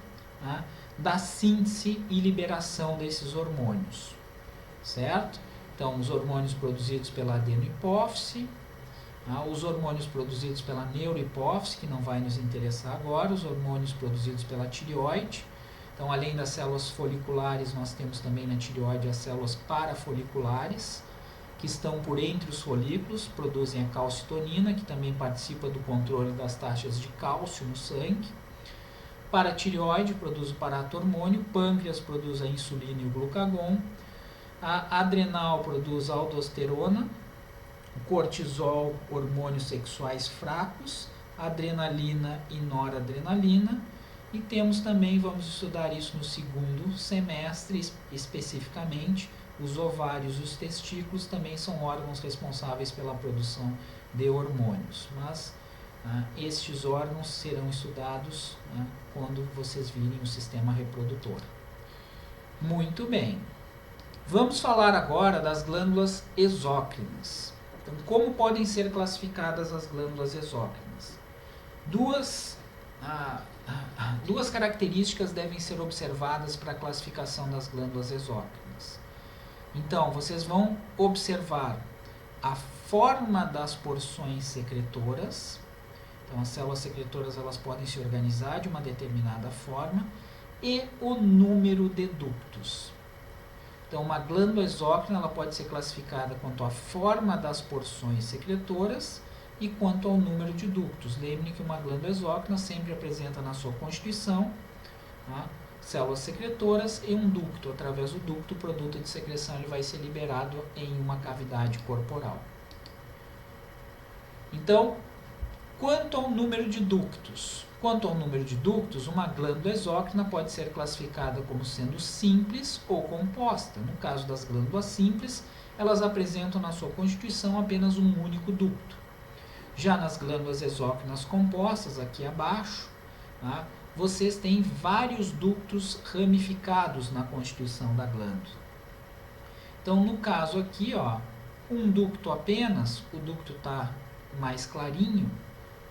da síntese e liberação desses hormônios, certo? Então, os hormônios produzidos pela adenohipófise, os hormônios produzidos pela neurohipófise, que não vai nos interessar agora, os hormônios produzidos pela tireoide. Então, além das células foliculares, nós temos também na tireoide as células parafoliculares, que estão por entre os folículos, produzem a calcitonina, que também participa do controle das taxas de cálcio no sangue. Paratireoide produz o paratormônio, pâncreas produz a insulina e o glucagon, a adrenal produz a aldosterona, o cortisol, hormônios sexuais fracos, adrenalina e noradrenalina, e temos também, vamos estudar isso no segundo semestre especificamente, os ovários e os testículos também são órgãos responsáveis pela produção de hormônios, mas estes órgãos serão estudados quando vocês virem o sistema reprodutor. Muito bem. Vamos falar agora das glândulas exócrinas. Então, como podem ser classificadas as glândulas exócrinas? Duas características devem ser observadas para a classificação das glândulas exócrinas. Então, vocês vão observar a forma das porções secretoras. Então, as células secretoras elas podem se organizar de uma determinada forma, e o número de ductos. Então, uma glândula exócrina ela pode ser classificada quanto à forma das porções secretoras e quanto ao número de ductos. Lembre que uma glândula exócrina sempre apresenta na sua constituição células secretoras e um ducto. Através do ducto, o produto de secreção ele vai ser liberado em uma cavidade corporal. Então, quanto ao número de ductos? Uma glândula exócrina pode ser classificada como sendo simples ou composta. No caso das glândulas simples, elas apresentam na sua constituição apenas um único ducto. Já nas glândulas exócrinas compostas, aqui abaixo, vocês têm vários ductos ramificados na constituição da glândula. Então, no caso aqui, um ducto apenas, o ducto está mais clarinho,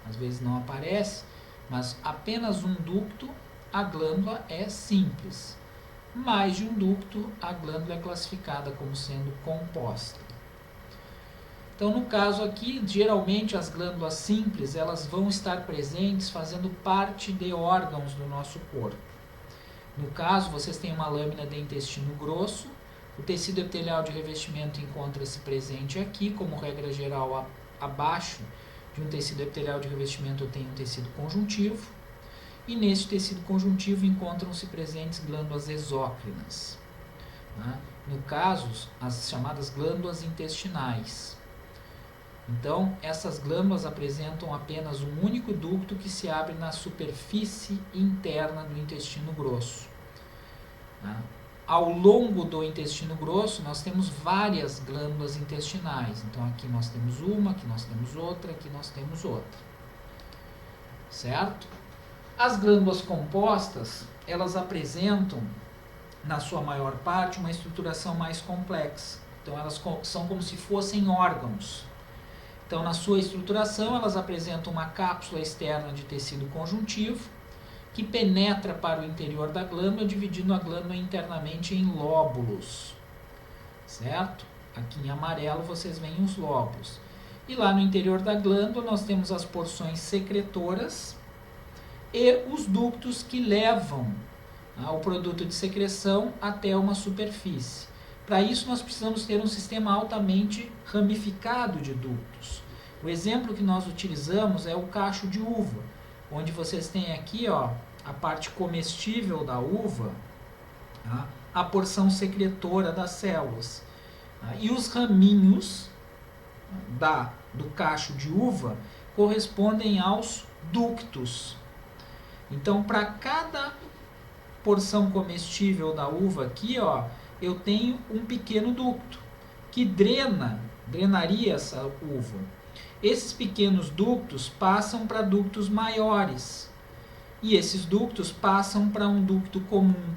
às vezes não aparece, mas apenas um ducto, a glândula é simples. mais de um ducto, a glândula é classificada como sendo composta. Então, no caso aqui, geralmente as glândulas simples, elas vão estar presentes fazendo parte de órgãos do nosso corpo. No caso, vocês têm uma lâmina de intestino grosso, o tecido epitelial de revestimento encontra-se presente aqui, como regra geral, abaixo de um tecido epitelial de revestimento tem um tecido conjuntivo, e nesse tecido conjuntivo encontram-se presentes glândulas exócrinas. Né? No caso, as chamadas glândulas intestinais. Então, essas glândulas apresentam apenas um único ducto que se abre na superfície interna do intestino grosso. Né? Ao longo do intestino grosso, nós temos várias glândulas intestinais. Então, aqui nós temos uma, aqui nós temos outra, aqui nós temos outra. Certo? As glândulas compostas, elas apresentam, na sua maior parte, uma estruturação mais complexa. Então, elas são como se fossem órgãos. Então, na sua estruturação, elas apresentam uma cápsula externa de tecido conjuntivo que penetra para o interior da glândula, dividindo a glândula internamente em lóbulos. Certo? Aqui em amarelo vocês veem os lóbulos. E lá no interior da glândula nós temos as porções secretoras e os ductos que levam o produto de secreção até uma superfície. Para isso, nós precisamos ter um sistema altamente ramificado de ductos. O exemplo que nós utilizamos é o cacho de uva, onde vocês têm aqui a parte comestível da uva, a porção secretora das células. E os raminhos do cacho de uva correspondem aos ductos. Então, para cada porção comestível da uva aqui, eu tenho um pequeno ducto que drenaria essa uva. Esses pequenos ductos passam para ductos maiores e esses ductos passam para um ducto comum.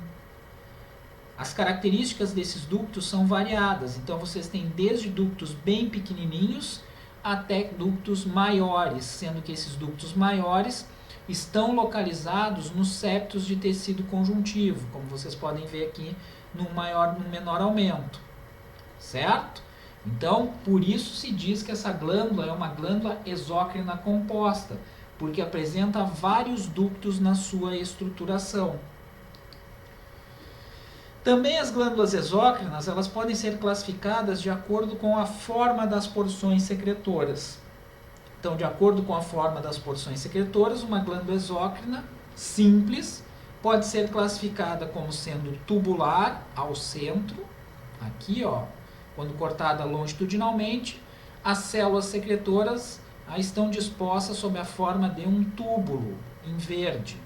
As características desses ductos são variadas, então vocês têm desde ductos bem pequenininhos até ductos maiores, sendo que esses ductos maiores estão localizados nos septos de tecido conjuntivo, como vocês podem ver aqui no menor aumento, certo? Então, por isso se diz que essa glândula é uma glândula exócrina composta, porque apresenta vários ductos na sua estruturação. Também as glândulas exócrinas, elas podem ser classificadas de acordo com a forma das porções secretoras. Então, de acordo com a forma das porções secretoras, uma glândula exócrina simples pode ser classificada como sendo tubular ao centro, aqui, quando cortada longitudinalmente, as células secretoras estão dispostas sob a forma de um túbulo em verde.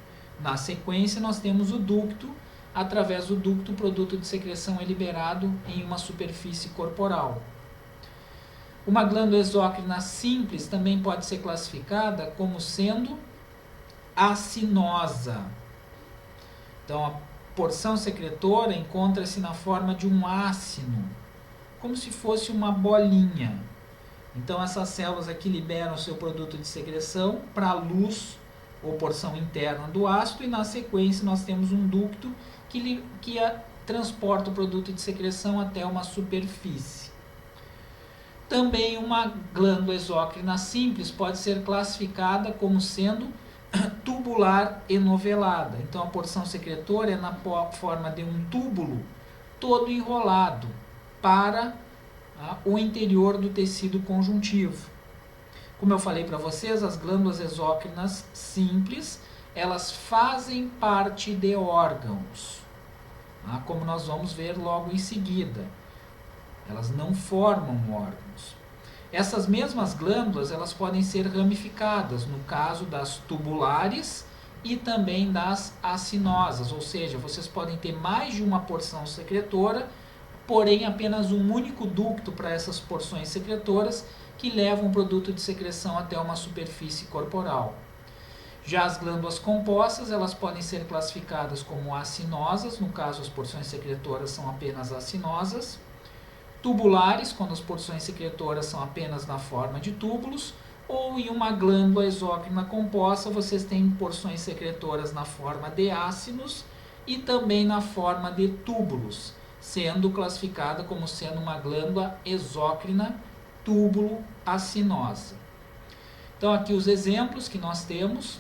Na sequência, nós temos o ducto. Através do ducto, o produto de secreção é liberado em uma superfície corporal. Uma glândula exócrina simples também pode ser classificada como sendo acinosa. Então, a porção secretora encontra-se na forma de um ácino, como se fosse uma bolinha. Então, essas células aqui liberam o seu produto de secreção para a luz ou porção interna do ácido, e na sequência nós temos um ducto que transporta o produto de secreção até uma superfície. Também uma glândula exócrina simples pode ser classificada como sendo tubular enovelada. Então, a porção secretora é na forma de um túbulo todo enrolado para o interior do tecido conjuntivo. Como eu falei para vocês, as glândulas exócrinas simples, elas fazem parte de órgãos, como nós vamos ver logo em seguida. Elas não formam órgãos. Essas mesmas glândulas, elas podem ser ramificadas, no caso das tubulares e também das acinosas, ou seja, vocês podem ter mais de uma porção secretora, porém apenas um único ducto para essas porções secretoras que levam o produto de secreção até uma superfície corporal. Já as glândulas compostas, elas podem ser classificadas como acinosas, no caso as porções secretoras são apenas acinosas, tubulares, quando as porções secretoras são apenas na forma de túbulos, ou em uma glândula exócrina composta, vocês têm porções secretoras na forma de ácinos e também na forma de túbulos, sendo classificada como sendo uma glândula exócrina túbulo-acinosa. Então aqui os exemplos que nós temos,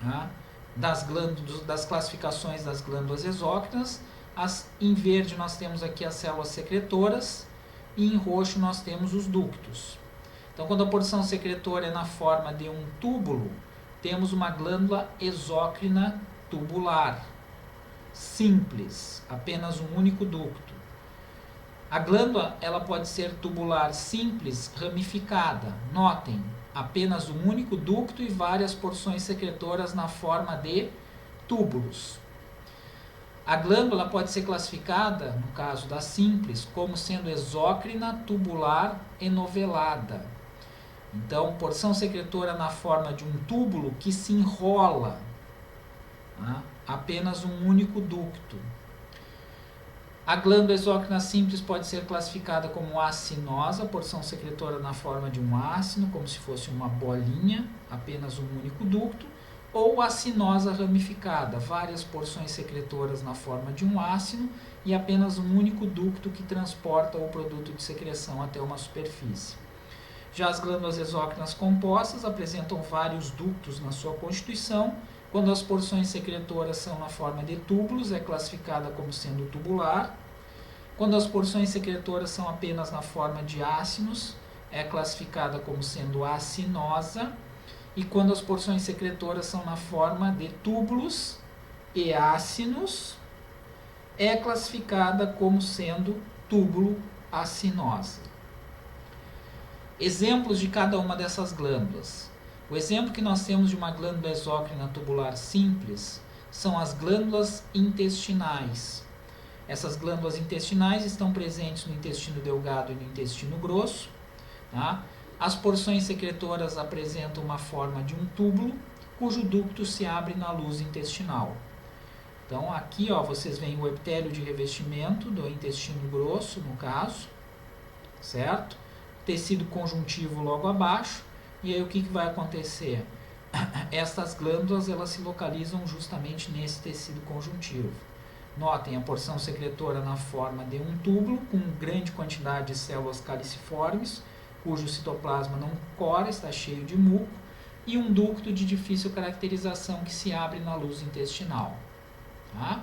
tá, das classificações das glândulas exócrinas. Em verde nós temos aqui as células secretoras e em roxo nós temos os ductos. Então quando a porção secretora é na forma de um túbulo, temos uma glândula exócrina tubular, simples, apenas um único ducto. A glândula ela pode ser tubular simples ramificada. Notem, apenas um único ducto e várias porções secretoras na forma de túbulos. A glândula pode ser classificada, no caso da simples, como sendo exócrina tubular enovelada. Então, porção secretora na forma de um túbulo que se enrola, tá? Apenas um único ducto. A glândula exócrina simples pode ser classificada como acinosa, porção secretora na forma de um ácino, como se fosse uma bolinha, apenas um único ducto, ou acinosa ramificada, várias porções secretoras na forma de um ácino e apenas um único ducto que transporta o produto de secreção até uma superfície. Já as glândulas exócrinas compostas apresentam vários ductos na sua constituição. Quando as porções secretoras são na forma de túbulos, é classificada como sendo tubular. Quando as porções secretoras são apenas na forma de ácinos, é classificada como sendo acinosa. E quando as porções secretoras são na forma de túbulos e ácinos, é classificada como sendo túbulo-acinosa. Exemplos de cada uma dessas glândulas. O exemplo que nós temos de uma glândula exócrina tubular simples são as glândulas intestinais. Essas glândulas intestinais estão presentes no intestino delgado e no intestino grosso. Tá? As porções secretoras apresentam uma forma de um túbulo, cujo ducto se abre na luz intestinal. Então, aqui vocês veem o epitélio de revestimento do intestino grosso, no caso, certo? Tecido conjuntivo logo abaixo. E aí o que vai acontecer? Estas glândulas elas se localizam justamente nesse tecido conjuntivo. Notem a porção secretora na forma de um túbulo, com grande quantidade de células caliciformes, cujo citoplasma não cora, está cheio de muco, e um ducto de difícil caracterização que se abre na luz intestinal. Tá?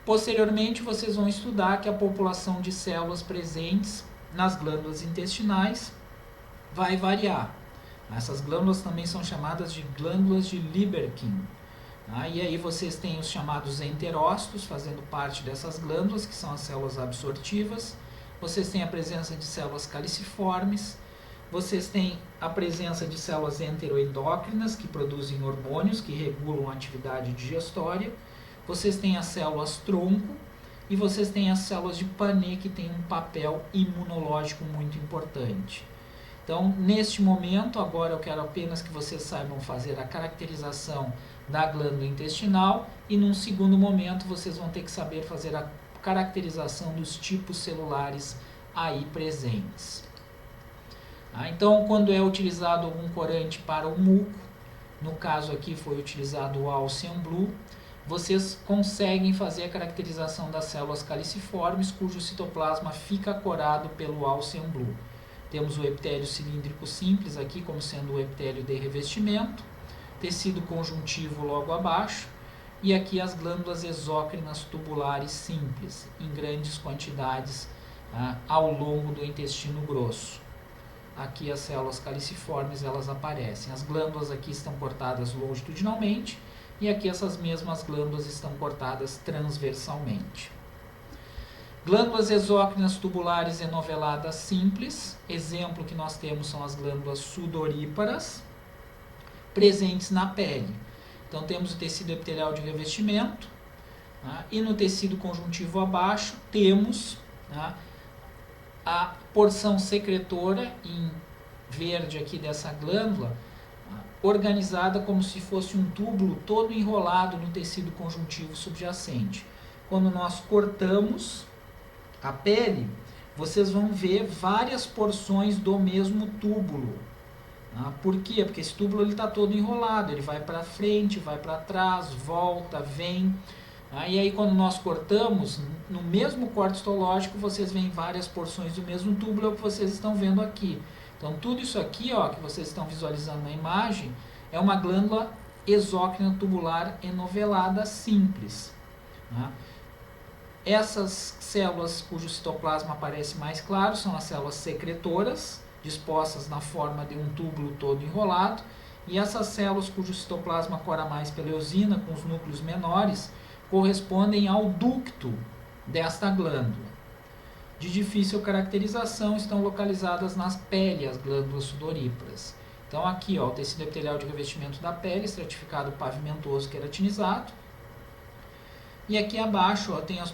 Posteriormente, vocês vão estudar que a população de células presentes nas glândulas intestinais vai variar. Essas glândulas também são chamadas de glândulas de Lieberkühn. Tá? E aí vocês têm os chamados enterócitos fazendo parte dessas glândulas, que são as células absortivas. Vocês têm a presença de células caliciformes, vocês têm a presença de células enteroendócrinas, que produzem hormônios, que regulam a atividade digestória, vocês têm as células tronco, e vocês têm as células de Panet, que têm um papel imunológico muito importante. Então, neste momento, agora eu quero apenas que vocês saibam fazer a caracterização da glândula intestinal, e num segundo momento vocês vão ter que saber fazer a caracterização dos tipos celulares aí presentes. Então, quando é utilizado algum corante para o muco, no caso aqui foi utilizado o Alcium Blue, vocês conseguem fazer a caracterização das células caliciformes, cujo citoplasma fica corado pelo Alcium Blue. Temos o epitélio cilíndrico simples aqui como sendo o epitélio de revestimento, tecido conjuntivo logo abaixo, e aqui as glândulas exócrinas tubulares simples, em grandes quantidades ao longo do intestino grosso. Aqui as células caliciformes elas aparecem. As glândulas aqui estão cortadas longitudinalmente, e aqui essas mesmas glândulas estão cortadas transversalmente. Glândulas exócrinas tubulares enoveladas simples. Exemplo que nós temos são as glândulas sudoríparas, presentes na pele. Então temos o tecido epitelial de revestimento, e no tecido conjuntivo abaixo temos a porção secretora, em verde aqui dessa glândula, organizada como se fosse um túbulo todo enrolado no tecido conjuntivo subjacente. Quando nós cortamos a pele, vocês vão ver várias porções do mesmo túbulo. Por quê? Porque esse túbulo está todo enrolado, ele vai para frente, vai para trás, volta, vem. E aí quando nós cortamos, no mesmo corte histológico, vocês veem várias porções do mesmo túbulo, é o que vocês estão vendo aqui. Então tudo isso aqui, ó, que vocês estão visualizando na imagem, é uma glândula exócrina tubular enovelada simples. Essas células cujo citoplasma aparece mais claro são as células secretoras, dispostas na forma de um túbulo todo enrolado, e essas células cujo citoplasma cora mais pela eosina, com os núcleos menores, correspondem ao ducto desta glândula. De difícil caracterização, estão localizadas nas peles as glândulas sudoríparas. Então aqui, ó, o tecido epitelial de revestimento da pele, estratificado pavimentoso queratinizado. E aqui abaixo, ó, tem a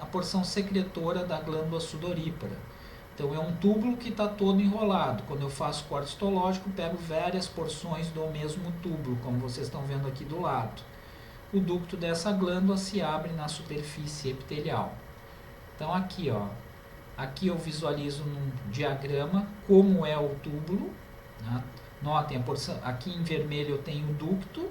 porção secretora da glândula sudorípara. Então é um túbulo que está todo enrolado. Quando eu faço corte histológico, pego várias porções do mesmo túbulo, como vocês estão vendo aqui do lado. O ducto dessa glândula se abre na superfície epitelial. Então aqui, ó, aqui eu visualizo num diagrama como é o túbulo. Notem, a porção, aqui em vermelho eu tenho o ducto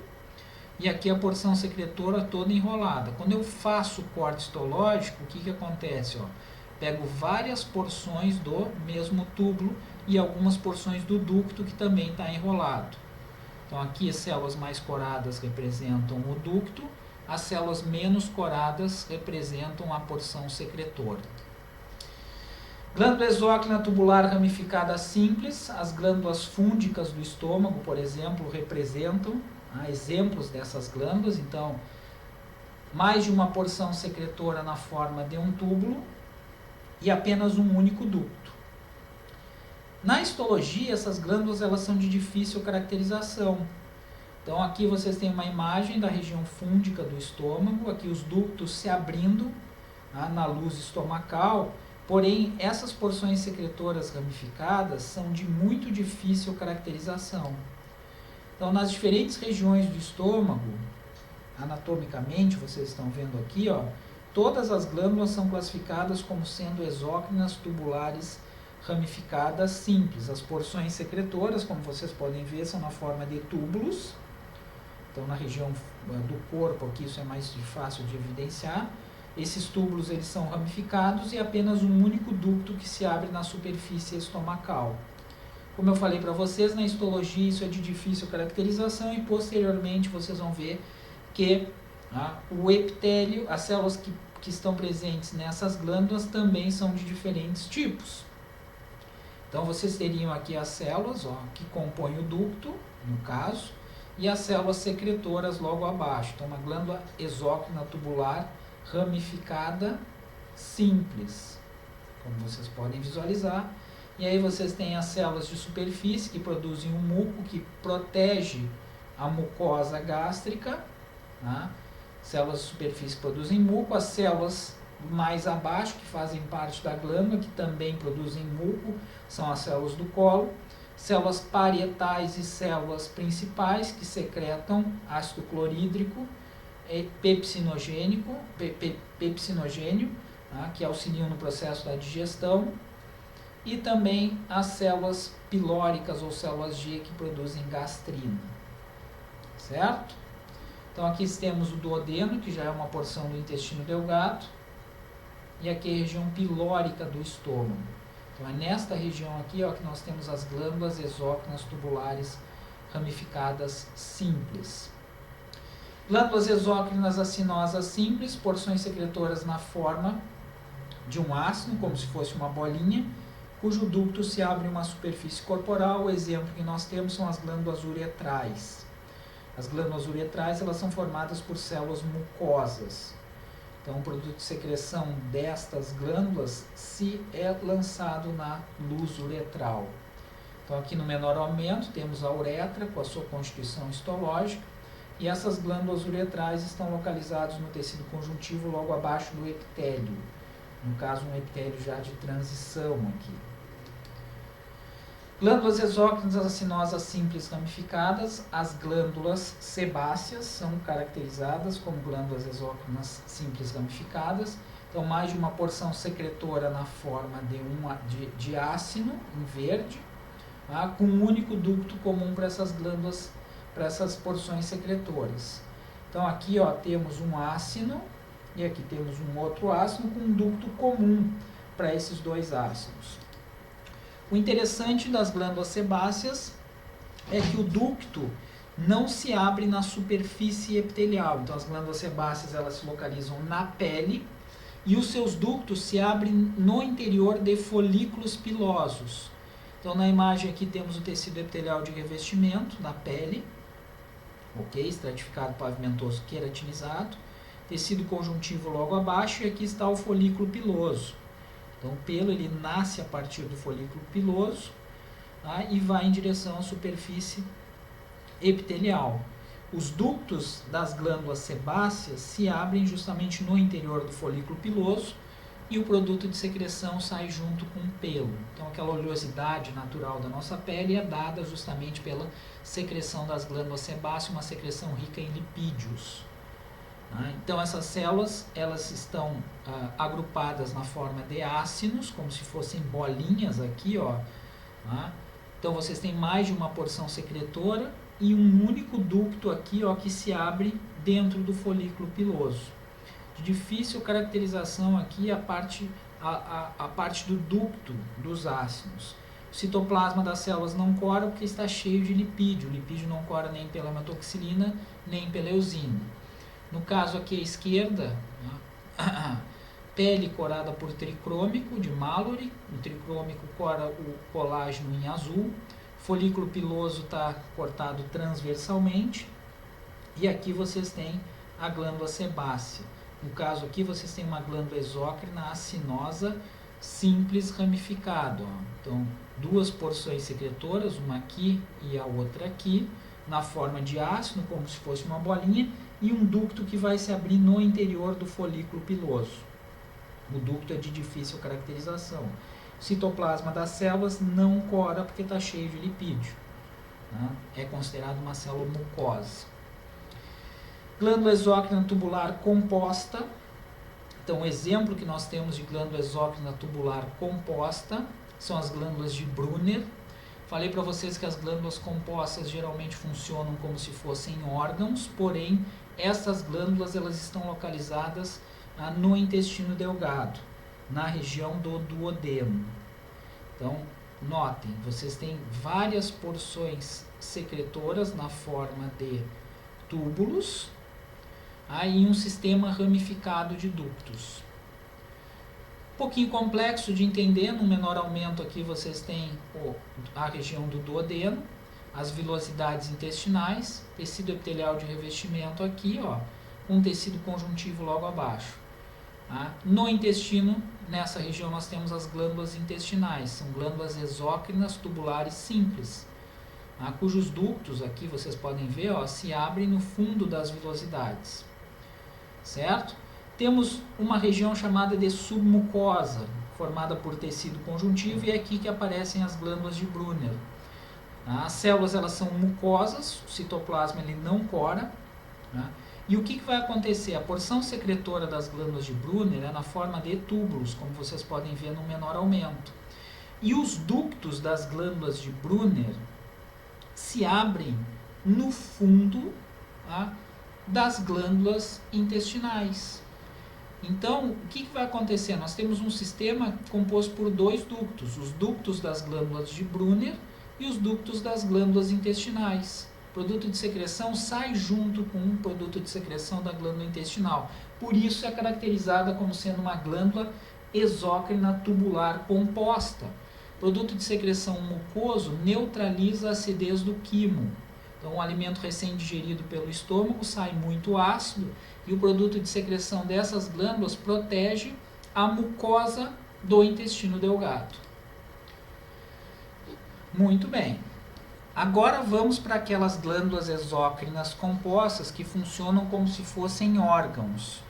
e aqui a porção secretora toda enrolada. Quando eu faço o corte histológico, o que acontece? Ó? Pego várias porções do mesmo túbulo e algumas porções do ducto que também está enrolado. Então aqui as células mais coradas representam o ducto, as células menos coradas representam a porção secretora. Glândula exócrina tubular ramificada simples, as glândulas fúndicas do estômago, por exemplo, representam exemplos dessas glândulas. Então, mais de uma porção secretora na forma de um túbulo e apenas um único ducto. Na histologia, essas glândulas elas são de difícil caracterização. Então, aqui vocês têm uma imagem da região fúndica do estômago, aqui os ductos se abrindo na luz estomacal. Porém, essas porções secretoras ramificadas são de muito difícil caracterização. Então, nas diferentes regiões do estômago, anatomicamente, vocês estão vendo aqui, ó, todas as glândulas são classificadas como sendo exócrinas tubulares ramificadas simples. As porções secretoras, como vocês podem ver, são na forma de túbulos. Então, na região do corpo aqui, isso é mais fácil de evidenciar. Esses túbulos eles são ramificados e apenas um único ducto que se abre na superfície estomacal. Como eu falei para vocês, na histologia isso é de difícil caracterização e posteriormente vocês vão ver que o epitélio, as células que estão presentes nessas glândulas também são de diferentes tipos. Então vocês teriam aqui as células que compõem o ducto, no caso, e as células secretoras logo abaixo. Então uma glândula exócrina tubular ramificada simples, como vocês podem visualizar. E aí vocês têm as células de superfície que produzem um muco que protege a mucosa gástrica. Células de superfície produzem muco, as células mais abaixo que fazem parte da glândula, que também produzem muco, são as células do colo. Células parietais e células principais que secretam ácido clorídrico pepsinogênio, que auxiliam no processo da digestão, e também as células pilóricas ou células G que produzem gastrina, certo? Então aqui temos o duodeno, que já é uma porção do intestino delgado, e aqui a região pilórica do estômago. Então é nesta região aqui que nós temos as glândulas exócrinas tubulares ramificadas simples. Glândulas exócrinas acinosas simples, porções secretoras na forma de um ácido, como se fosse uma bolinha, cujo ducto se abre em uma superfície corporal. O exemplo que nós temos são as glândulas uretrais. As glândulas uretrais elas são formadas por células mucosas. Então, o produto de secreção destas glândulas se é lançado na luz uretral. Então, aqui no menor aumento, temos a uretra com a sua constituição histológica, e essas glândulas uretrais estão localizadas no tecido conjuntivo logo abaixo do epitélio. No caso, um epitélio já de transição aqui. Glândulas exócrinas acinosas simples ramificadas. As glândulas sebáceas são caracterizadas como glândulas exócrinas simples ramificadas. Então, mais de uma porção secretora na forma de ácino, em verde, com um único ducto comum para essas glândulas, para essas porções secretoras. Então aqui, ó, temos um ácino e aqui temos um outro ácino com um ducto comum para esses dois ácinos. O interessante das glândulas sebáceas é que o ducto não se abre na superfície epitelial. Então as glândulas sebáceas elas se localizam na pele e os seus ductos se abrem no interior de folículos pilosos. Então na imagem aqui temos o tecido epitelial de revestimento da pele, ok, estratificado, pavimentoso, queratinizado, tecido conjuntivo logo abaixo, e aqui está o folículo piloso. Então o pelo ele nasce a partir do folículo piloso, tá, e vai em direção à superfície epitelial. Os ductos das glândulas sebáceas se abrem justamente no interior do folículo piloso e o produto de secreção sai junto com o pelo. Então aquela oleosidade natural da nossa pele é dada justamente pela secreção das glândulas sebáceas, uma secreção rica em lipídios. Então essas células elas estão agrupadas na forma de ácinos, como se fossem bolinhas aqui, ó. Então vocês têm mais de uma porção secretora e um único ducto aqui, ó, que se abre dentro do folículo piloso. De difícil caracterização aqui a parte do ducto dos ácinos. O citoplasma das células não cora porque está cheio de lipídio. O lipídio não cora nem pela hematoxilina, nem pela eosina. No caso aqui à esquerda, pele corada por tricrômico de Mallory. O tricrômico cora o colágeno em azul. Folículo piloso está cortado transversalmente. E aqui vocês têm a glândula sebácea. No caso aqui vocês têm uma glândula exócrina acinosa simples ramificada. Então, duas porções secretoras, uma aqui e a outra aqui, na forma de ácido, como se fosse uma bolinha, e um ducto que vai se abrir no interior do folículo piloso. O ducto é de difícil caracterização. O citoplasma das células não cora porque está cheio de lipídio. É considerado uma célula mucosa. Glândula exócrina tubular composta. Então, o exemplo que nós temos de glândula exócrina tubular composta são as glândulas de Brunner. Falei para vocês que as glândulas compostas geralmente funcionam como se fossem órgãos, porém, essas glândulas elas estão localizadas no intestino delgado, na região do duodeno. Então, notem, vocês têm várias porções secretoras na forma de túbulos, e um sistema ramificado de ductos. Um pouquinho complexo de entender, no menor aumento aqui vocês têm a região do duodeno, as vilosidades intestinais, tecido epitelial de revestimento aqui, ó, com tecido conjuntivo logo abaixo. No intestino, nessa região nós temos as glândulas intestinais, são glândulas exócrinas tubulares simples, cujos ductos aqui vocês podem ver, ó, se abrem no fundo das vilosidades. Certo? Temos uma região chamada de submucosa, formada por tecido conjuntivo, e é aqui que aparecem as glândulas de Brunner. As células elas são mucosas, o citoplasma ele não cora. E o que vai acontecer? A porção secretora das glândulas de Brunner é na forma de túbulos, como vocês podem ver no menor aumento. E os ductos das glândulas de Brunner se abrem no fundo das glândulas intestinais. Então, o que vai acontecer? Nós temos um sistema composto por dois ductos, os ductos das glândulas de Brunner e os ductos das glândulas intestinais. O produto de secreção sai junto com o produto de secreção da glândula intestinal. Por isso é caracterizada como sendo uma glândula exócrina tubular composta. O produto de secreção mucoso neutraliza a acidez do quimo. Então, um alimento recém-digerido pelo estômago sai muito ácido e o produto de secreção dessas glândulas protege a mucosa do intestino delgado. Muito bem. Agora vamos para aquelas glândulas exócrinas compostas que funcionam como se fossem órgãos.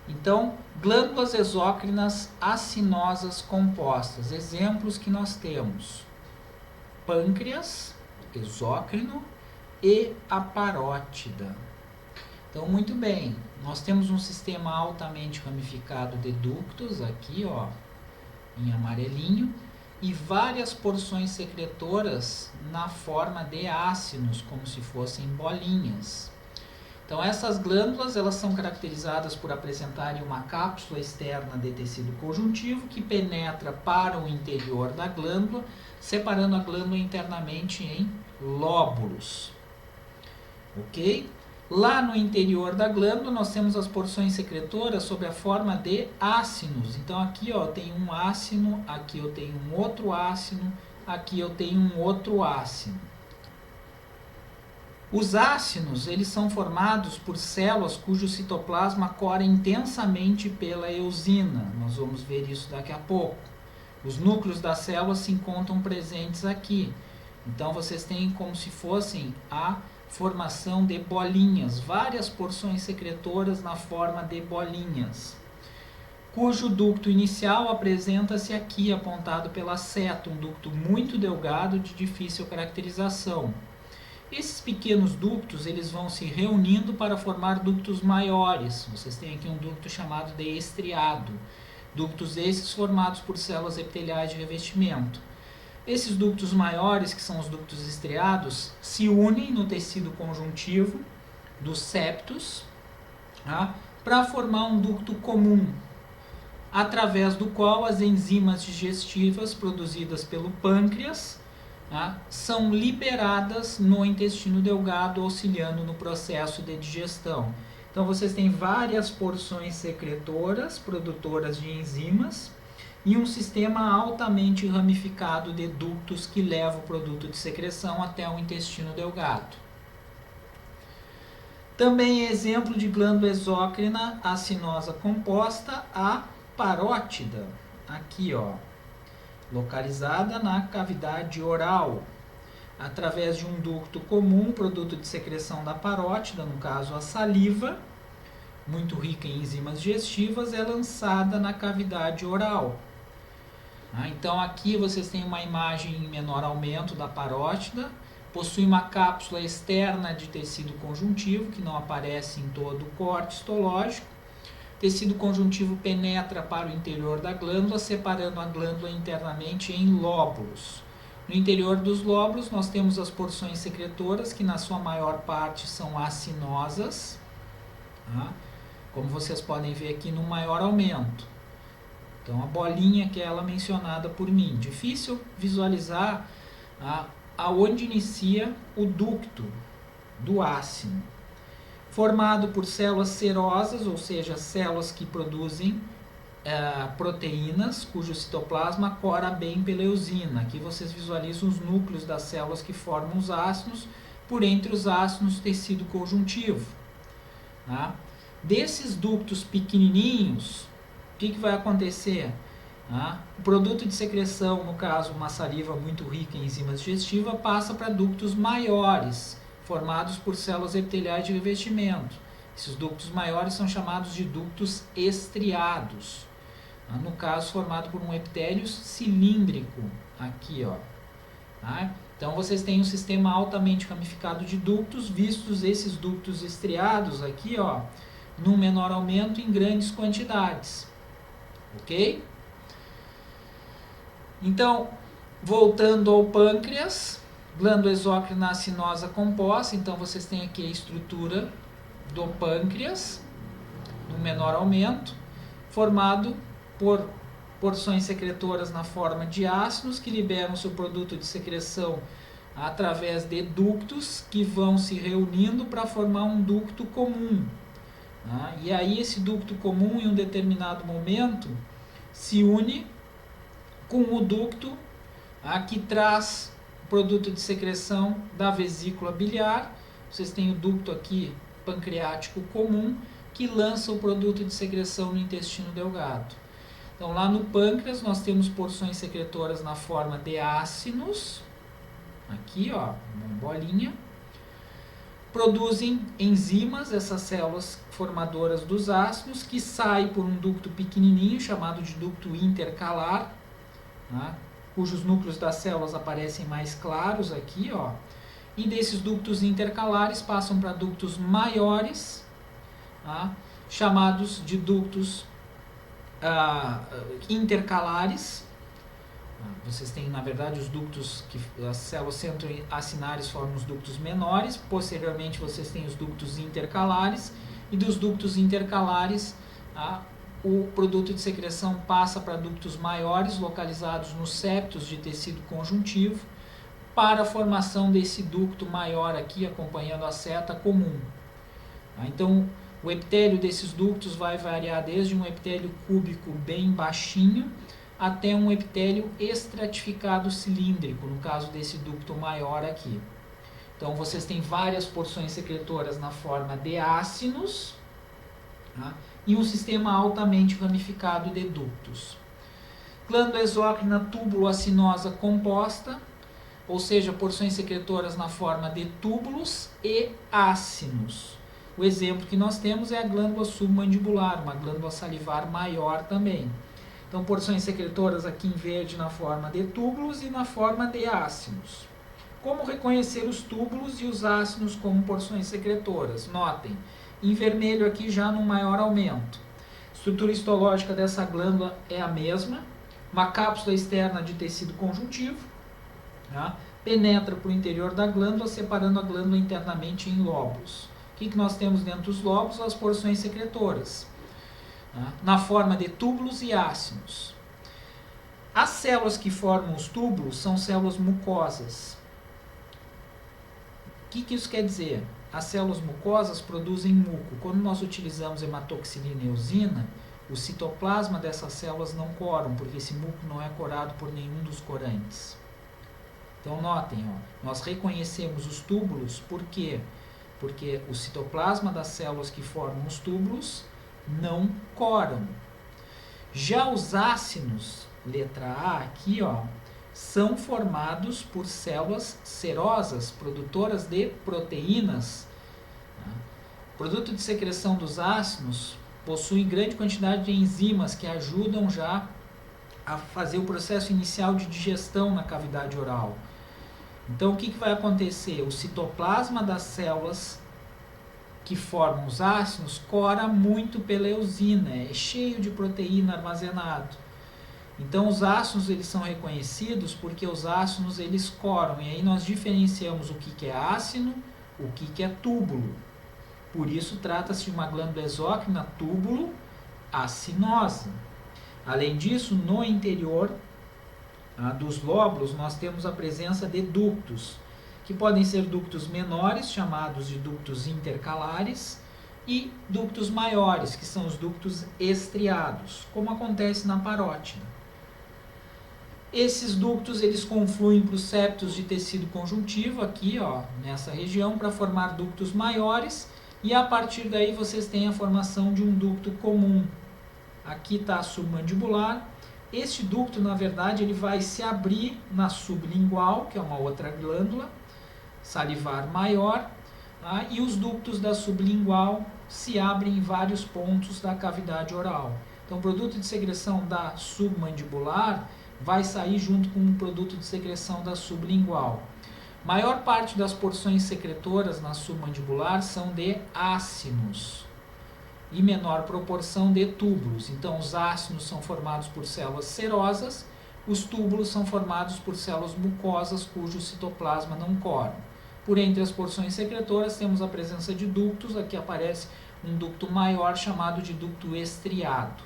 Então, glândulas exócrinas acinosas compostas. Exemplos que nós temos: pâncreas, exócrino, e a parótida. Então, muito bem, nós temos um sistema altamente ramificado de ductos, aqui, ó, em amarelinho, e várias porções secretoras na forma de ácinos, como se fossem bolinhas. Então essas glândulas, elas são caracterizadas por apresentarem uma cápsula externa de tecido conjuntivo que penetra para o interior da glândula, separando a glândula internamente em lóbulos. Ok? Lá no interior da glândula nós temos as porções secretoras sob a forma de ácinos. Então aqui ó, eu tenho um ácino, aqui eu tenho um outro ácino, aqui eu tenho um outro ácino. Os ácinos, eles são formados por células cujo citoplasma cora intensamente pela eosina. Nós vamos ver isso daqui a pouco. Os núcleos das células se encontram presentes aqui. Então vocês têm como se fossem a formação de bolinhas, várias porções secretoras na forma de bolinhas, cujo ducto inicial apresenta-se aqui, apontado pela seta, um ducto muito delgado de difícil caracterização. Esses pequenos ductos, eles vão se reunindo para formar ductos maiores. Vocês têm aqui um ducto chamado de estriado. Ductos esses formados por células epiteliais de revestimento. Esses ductos maiores, que são os ductos estriados, se unem no tecido conjuntivo dos septos, tá, para formar um ducto comum, através do qual as enzimas digestivas produzidas pelo pâncreas, tá, são liberadas no intestino delgado, auxiliando no processo de digestão. Então vocês têm várias porções secretoras, produtoras de enzimas, e um sistema altamente ramificado de ductos que leva o produto de secreção até o intestino delgado. Também é exemplo de glândula exócrina acinosa composta a parótida, aqui ó, localizada na cavidade oral. Através de um ducto comum, produto de secreção da parótida, no caso a saliva, muito rica em enzimas digestivas, é lançada na cavidade oral. Então aqui vocês têm uma imagem em menor aumento da parótida, possui uma cápsula externa de tecido conjuntivo, que não aparece em todo o corte histológico. O tecido conjuntivo penetra para o interior da glândula, separando a glândula internamente em lóbulos. No interior dos lóbulos nós temos as porções secretoras, que na sua maior parte são acinosas, como vocês podem ver aqui no maior aumento. Então a bolinha que é ela mencionada por mim. Difícil visualizar aonde inicia o ducto do ácino. Formado por células serosas, ou seja, células que produzem proteínas, cujo citoplasma cora bem pela eosina. Aqui vocês visualizam os núcleos das células que formam os ácinos, por entre os ácinos tecido conjuntivo. Tá? Desses ductos pequenininhos, o que vai acontecer? O produto de secreção, no caso uma saliva muito rica em enzimas digestivas, passa para ductos maiores, formados por células epiteliais de revestimento. Esses ductos maiores são chamados de ductos estriados. No caso, formado por um epitélio cilíndrico, aqui ó. Então vocês têm um sistema altamente ramificado de ductos, vistos esses ductos estriados aqui ó, num menor aumento em grandes quantidades. Ok? Então, voltando ao pâncreas, glândula exócrina acinosa composta. Então vocês têm aqui a estrutura do pâncreas, no menor aumento, formado por porções secretoras na forma de ácidos, que liberam seu produto de secreção através de ductos, que vão se reunindo para formar um ducto comum. E aí esse ducto comum, em um determinado momento, se une com o ducto que traz o produto de secreção da vesícula biliar. Vocês têm o ducto aqui pancreático comum, que lança o produto de secreção no intestino delgado. Então lá no pâncreas nós temos porções secretoras na forma de ácinos, aqui ó, uma bolinha. Produzem enzimas, essas células formadoras dos ácidos, que saem por um ducto pequenininho, chamado de ducto intercalar, cujos núcleos das células aparecem mais claros aqui, ó. E desses ductos intercalares passam para ductos maiores, chamados de ductos intercalares, Vocês têm, na verdade, os ductos, as células centroacinárias formam os ductos menores, posteriormente vocês têm os ductos intercalares, e dos ductos intercalares, o produto de secreção passa para ductos maiores, localizados nos septos de tecido conjuntivo, para a formação desse ducto maior aqui, acompanhando a seta comum. Então, o epitélio desses ductos vai variar desde um epitélio cúbico bem baixinho, até um epitélio estratificado cilíndrico, no caso desse ducto maior aqui. Então, vocês têm várias porções secretoras na forma de ácinos, e um sistema altamente ramificado de ductos. Glândula exócrina túbulo-acinosa composta, ou seja, porções secretoras na forma de túbulos e ácinos. O exemplo que nós temos é a glândula submandibular, uma glândula salivar maior também. Então, porções secretoras aqui em verde na forma de túbulos e na forma de ácinos. Como reconhecer os túbulos e os ácinos como porções secretoras? Notem, em vermelho aqui já no maior aumento. A estrutura histológica dessa glândula é a mesma, uma cápsula externa de tecido conjuntivo, penetra para o interior da glândula, separando a glândula internamente em lóbulos. O que nós temos dentro dos lóbulos? As porções secretoras, na forma de túbulos e ácinos. As células que formam os túbulos são células mucosas. O que isso quer dizer? As células mucosas produzem muco. Quando nós utilizamos hematoxilina e eosina, o citoplasma dessas células não coram, porque esse muco não é corado por nenhum dos corantes. Então notem, nós reconhecemos os túbulos, por quê? Porque o citoplasma das células que formam os túbulos não coram. Já os ácinos, letra A aqui, são formados por células serosas, produtoras de proteínas. O produto de secreção dos ácinos possui grande quantidade de enzimas que ajudam já a fazer o processo inicial de digestão na cavidade oral. Então, o que vai acontecer? O citoplasma das células que formam os ácinos cora muito pela eosina, é cheio de proteína armazenado. Então, os ácinos eles são reconhecidos porque os ácinos eles coram, e aí nós diferenciamos o que é ácino, o que é túbulo. Por isso, trata-se de uma glândula exócrina túbulo acinosa. Além disso, no interior dos lóbulos, nós temos a presença de ductos, que podem ser ductos menores, chamados de ductos intercalares, e ductos maiores, que são os ductos estriados, como acontece na parótida. Esses ductos eles confluem para os septos de tecido conjuntivo, aqui nessa região, para formar ductos maiores, e a partir daí vocês têm a formação de um ducto comum. Aqui está a submandibular. Este ducto, na verdade, ele vai se abrir na sublingual, que é uma outra glândula salivar maior, e os ductos da sublingual se abrem em vários pontos da cavidade oral. Então, o produto de secreção da submandibular vai sair junto com o produto de secreção da sublingual. Maior parte das porções secretoras na submandibular são de ácinos e menor proporção de túbulos. Então, os ácinos são formados por células serosas, os túbulos são formados por células mucosas cujo citoplasma não cora. Por entre as porções secretoras temos a presença de ductos, aqui aparece um ducto maior chamado de ducto estriado.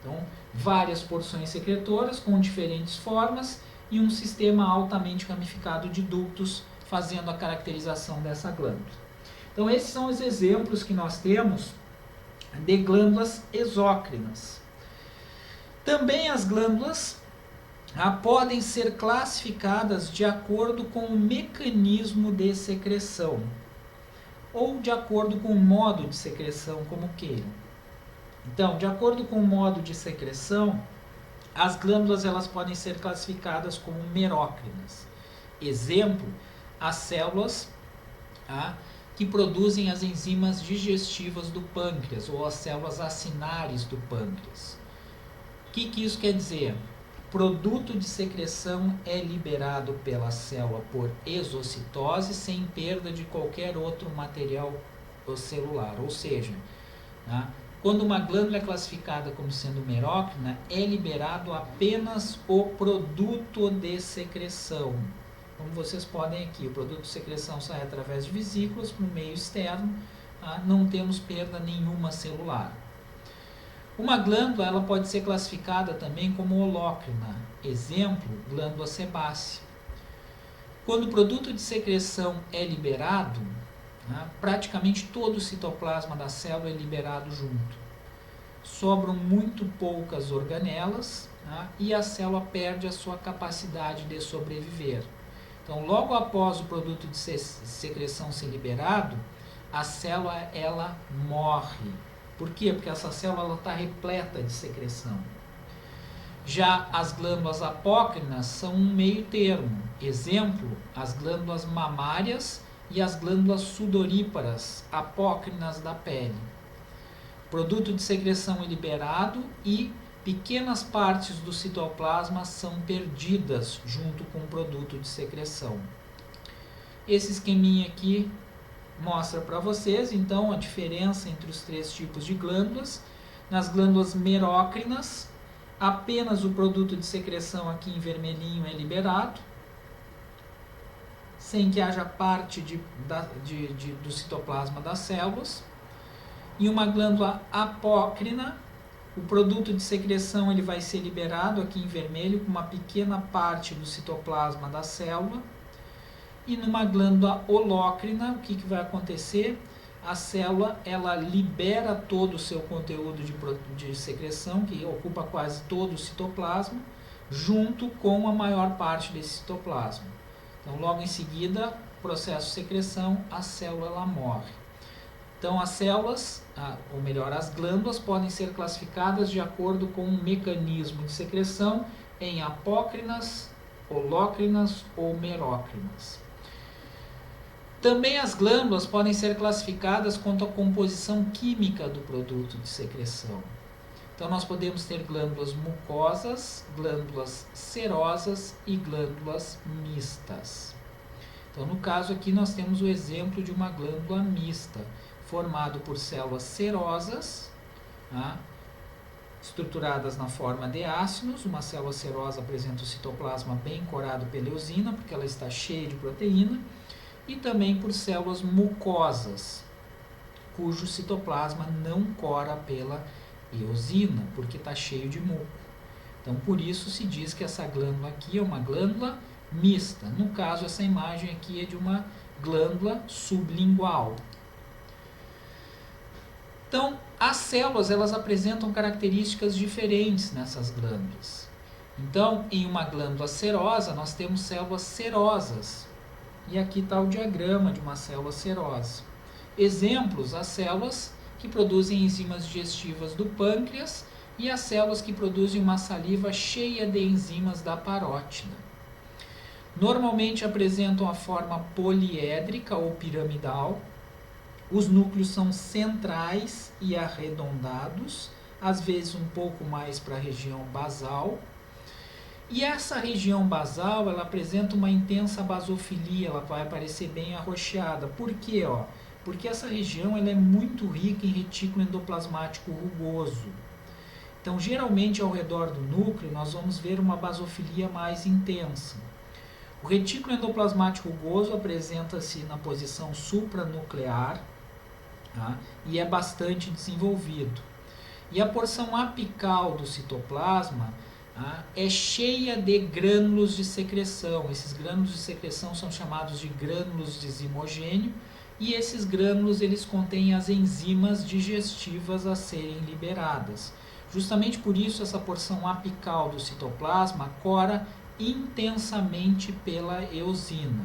Então, várias porções secretoras com diferentes formas e um sistema altamente ramificado de ductos fazendo a caracterização dessa glândula. Então, esses são os exemplos que nós temos de glândulas exócrinas. Também as glândulas podem ser classificadas de acordo com o mecanismo de secreção ou de acordo com o modo de secreção, como queiram. Então, de acordo com o modo de secreção, as glândulas elas podem ser classificadas como merócrinas. Exemplo, as células que produzem as enzimas digestivas do pâncreas ou as células acinares do pâncreas. O que isso quer dizer? Produto de secreção é liberado pela célula por exocitose sem perda de qualquer outro material celular, ou seja, Quando uma glândula é classificada como sendo merócrina, é liberado apenas o produto de secreção. Como vocês podem aqui, o produto de secreção sai através de vesículas para o meio externo, tá? Não temos perda nenhuma celular. Uma glândula ela pode ser classificada também como holócrina. Exemplo, glândula sebácea. Quando o produto de secreção é liberado, tá? Praticamente todo o citoplasma da célula é liberado junto. Sobram muito poucas organelas, tá? E a célula perde a sua capacidade de sobreviver. Então, logo após o produto de secreção ser liberado, a célula ela morre. Por quê? Porque essa célula está repleta de secreção. Já as glândulas apócrinas são um meio termo. Exemplo, as glândulas mamárias e as glândulas sudoríparas, apócrinas da pele. Produto de secreção é liberado e pequenas partes do citoplasma são perdidas junto com o produto de secreção. Esse esqueminha aqui mostra para vocês, então, a diferença entre os três tipos de glândulas. Nas glândulas merócrinas, apenas o produto de secreção aqui em vermelhinho é liberado, sem que haja parte do citoplasma das células. Em uma glândula apócrina, o produto de secreção ele vai ser liberado aqui em vermelho, com uma pequena parte do citoplasma da célula. E numa glândula holócrina, o que vai acontecer? A célula ela libera todo o seu conteúdo de secreção, que ocupa quase todo o citoplasma, junto com a maior parte desse citoplasma. Então, logo em seguida, processo de secreção, a célula ela morre. Então, as células, ou melhor, as glândulas podem ser classificadas de acordo com um mecanismo de secreção em apócrinas, holócrinas ou merócrinas. Também as glândulas podem ser classificadas quanto à composição química do produto de secreção. Então, nós podemos ter glândulas mucosas, glândulas serosas e glândulas mistas. Então, no caso aqui, nós temos o exemplo de uma glândula mista, formado por células serosas, tá? Estruturadas na forma de ácidos. Uma célula serosa apresenta o citoplasma bem corado pela eosina, porque ela está cheia de proteína, e também por células mucosas, cujo citoplasma não cora pela eosina, porque está cheio de muco. Então, por isso se diz que essa glândula aqui é uma glândula mista. No caso, essa imagem aqui é de uma glândula sublingual. Então, as células elas apresentam características diferentes nessas glândulas. Então, em uma glândula serosa, nós temos células serosas. E aqui está o diagrama de uma célula serosa. Exemplos, as células que produzem enzimas digestivas do pâncreas e as células que produzem uma saliva cheia de enzimas da parótida. Normalmente apresentam a forma poliédrica ou piramidal. Os núcleos são centrais e arredondados, às vezes um pouco mais para a região basal. E essa região basal, ela apresenta uma intensa basofilia, ela vai aparecer bem arroxeada. Por quê? Porque essa região ela é muito rica em retículo endoplasmático rugoso. Então, geralmente, ao redor do núcleo, nós vamos ver uma basofilia mais intensa. O retículo endoplasmático rugoso apresenta-se na posição supranuclear, tá? E é bastante desenvolvido. E a porção apical do citoplasma é cheia de grânulos de secreção. Esses grânulos de secreção são chamados de grânulos de zimogênio, e esses grânulos eles contêm as enzimas digestivas a serem liberadas. Justamente por isso essa porção apical do citoplasma cora intensamente pela eosina.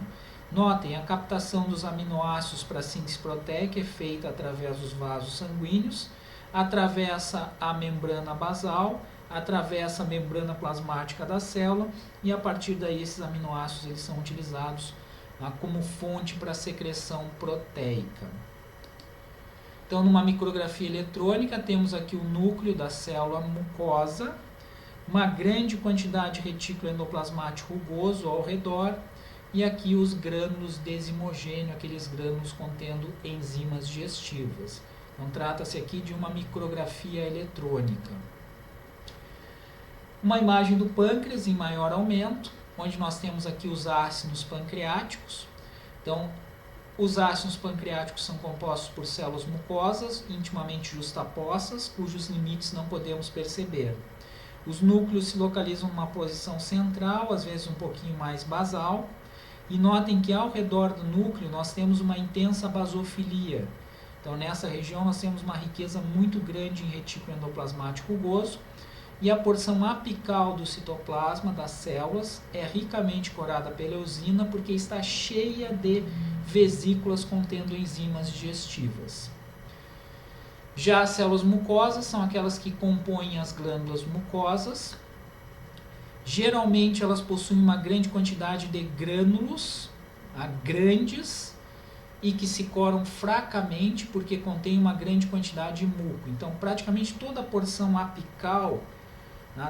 Notem, a captação dos aminoácidos para a síntese proteica é feita através dos vasos sanguíneos, atravessa a membrana basal, atravessa a membrana plasmática da célula, e a partir daí esses aminoácidos eles são utilizados como fonte para a secreção proteica. Então, numa micrografia eletrônica, temos aqui o núcleo da célula mucosa, uma grande quantidade de retículo endoplasmático rugoso ao redor, e aqui os grânulos de zimogênio, aqueles grânulos contendo enzimas digestivas. Então, trata-se aqui de uma micrografia eletrônica. Uma imagem do pâncreas em maior aumento, onde nós temos aqui os ácidos pancreáticos. Então, os ácidos pancreáticos são compostos por células mucosas intimamente justapostas, cujos limites não podemos perceber. Os núcleos se localizam numa posição central, às vezes um pouquinho mais basal, e notem que ao redor do núcleo nós temos uma intensa basofilia. Então, nessa região nós temos uma riqueza muito grande em retículo endoplasmático rugoso, e a porção apical do citoplasma das células é ricamente corada pela eosina porque está cheia de vesículas contendo enzimas digestivas. Já as células mucosas são aquelas que compõem as glândulas mucosas. Geralmente elas possuem uma grande quantidade de grânulos, grandes, e que se coram fracamente porque contém uma grande quantidade de muco. Então, praticamente toda a porção apical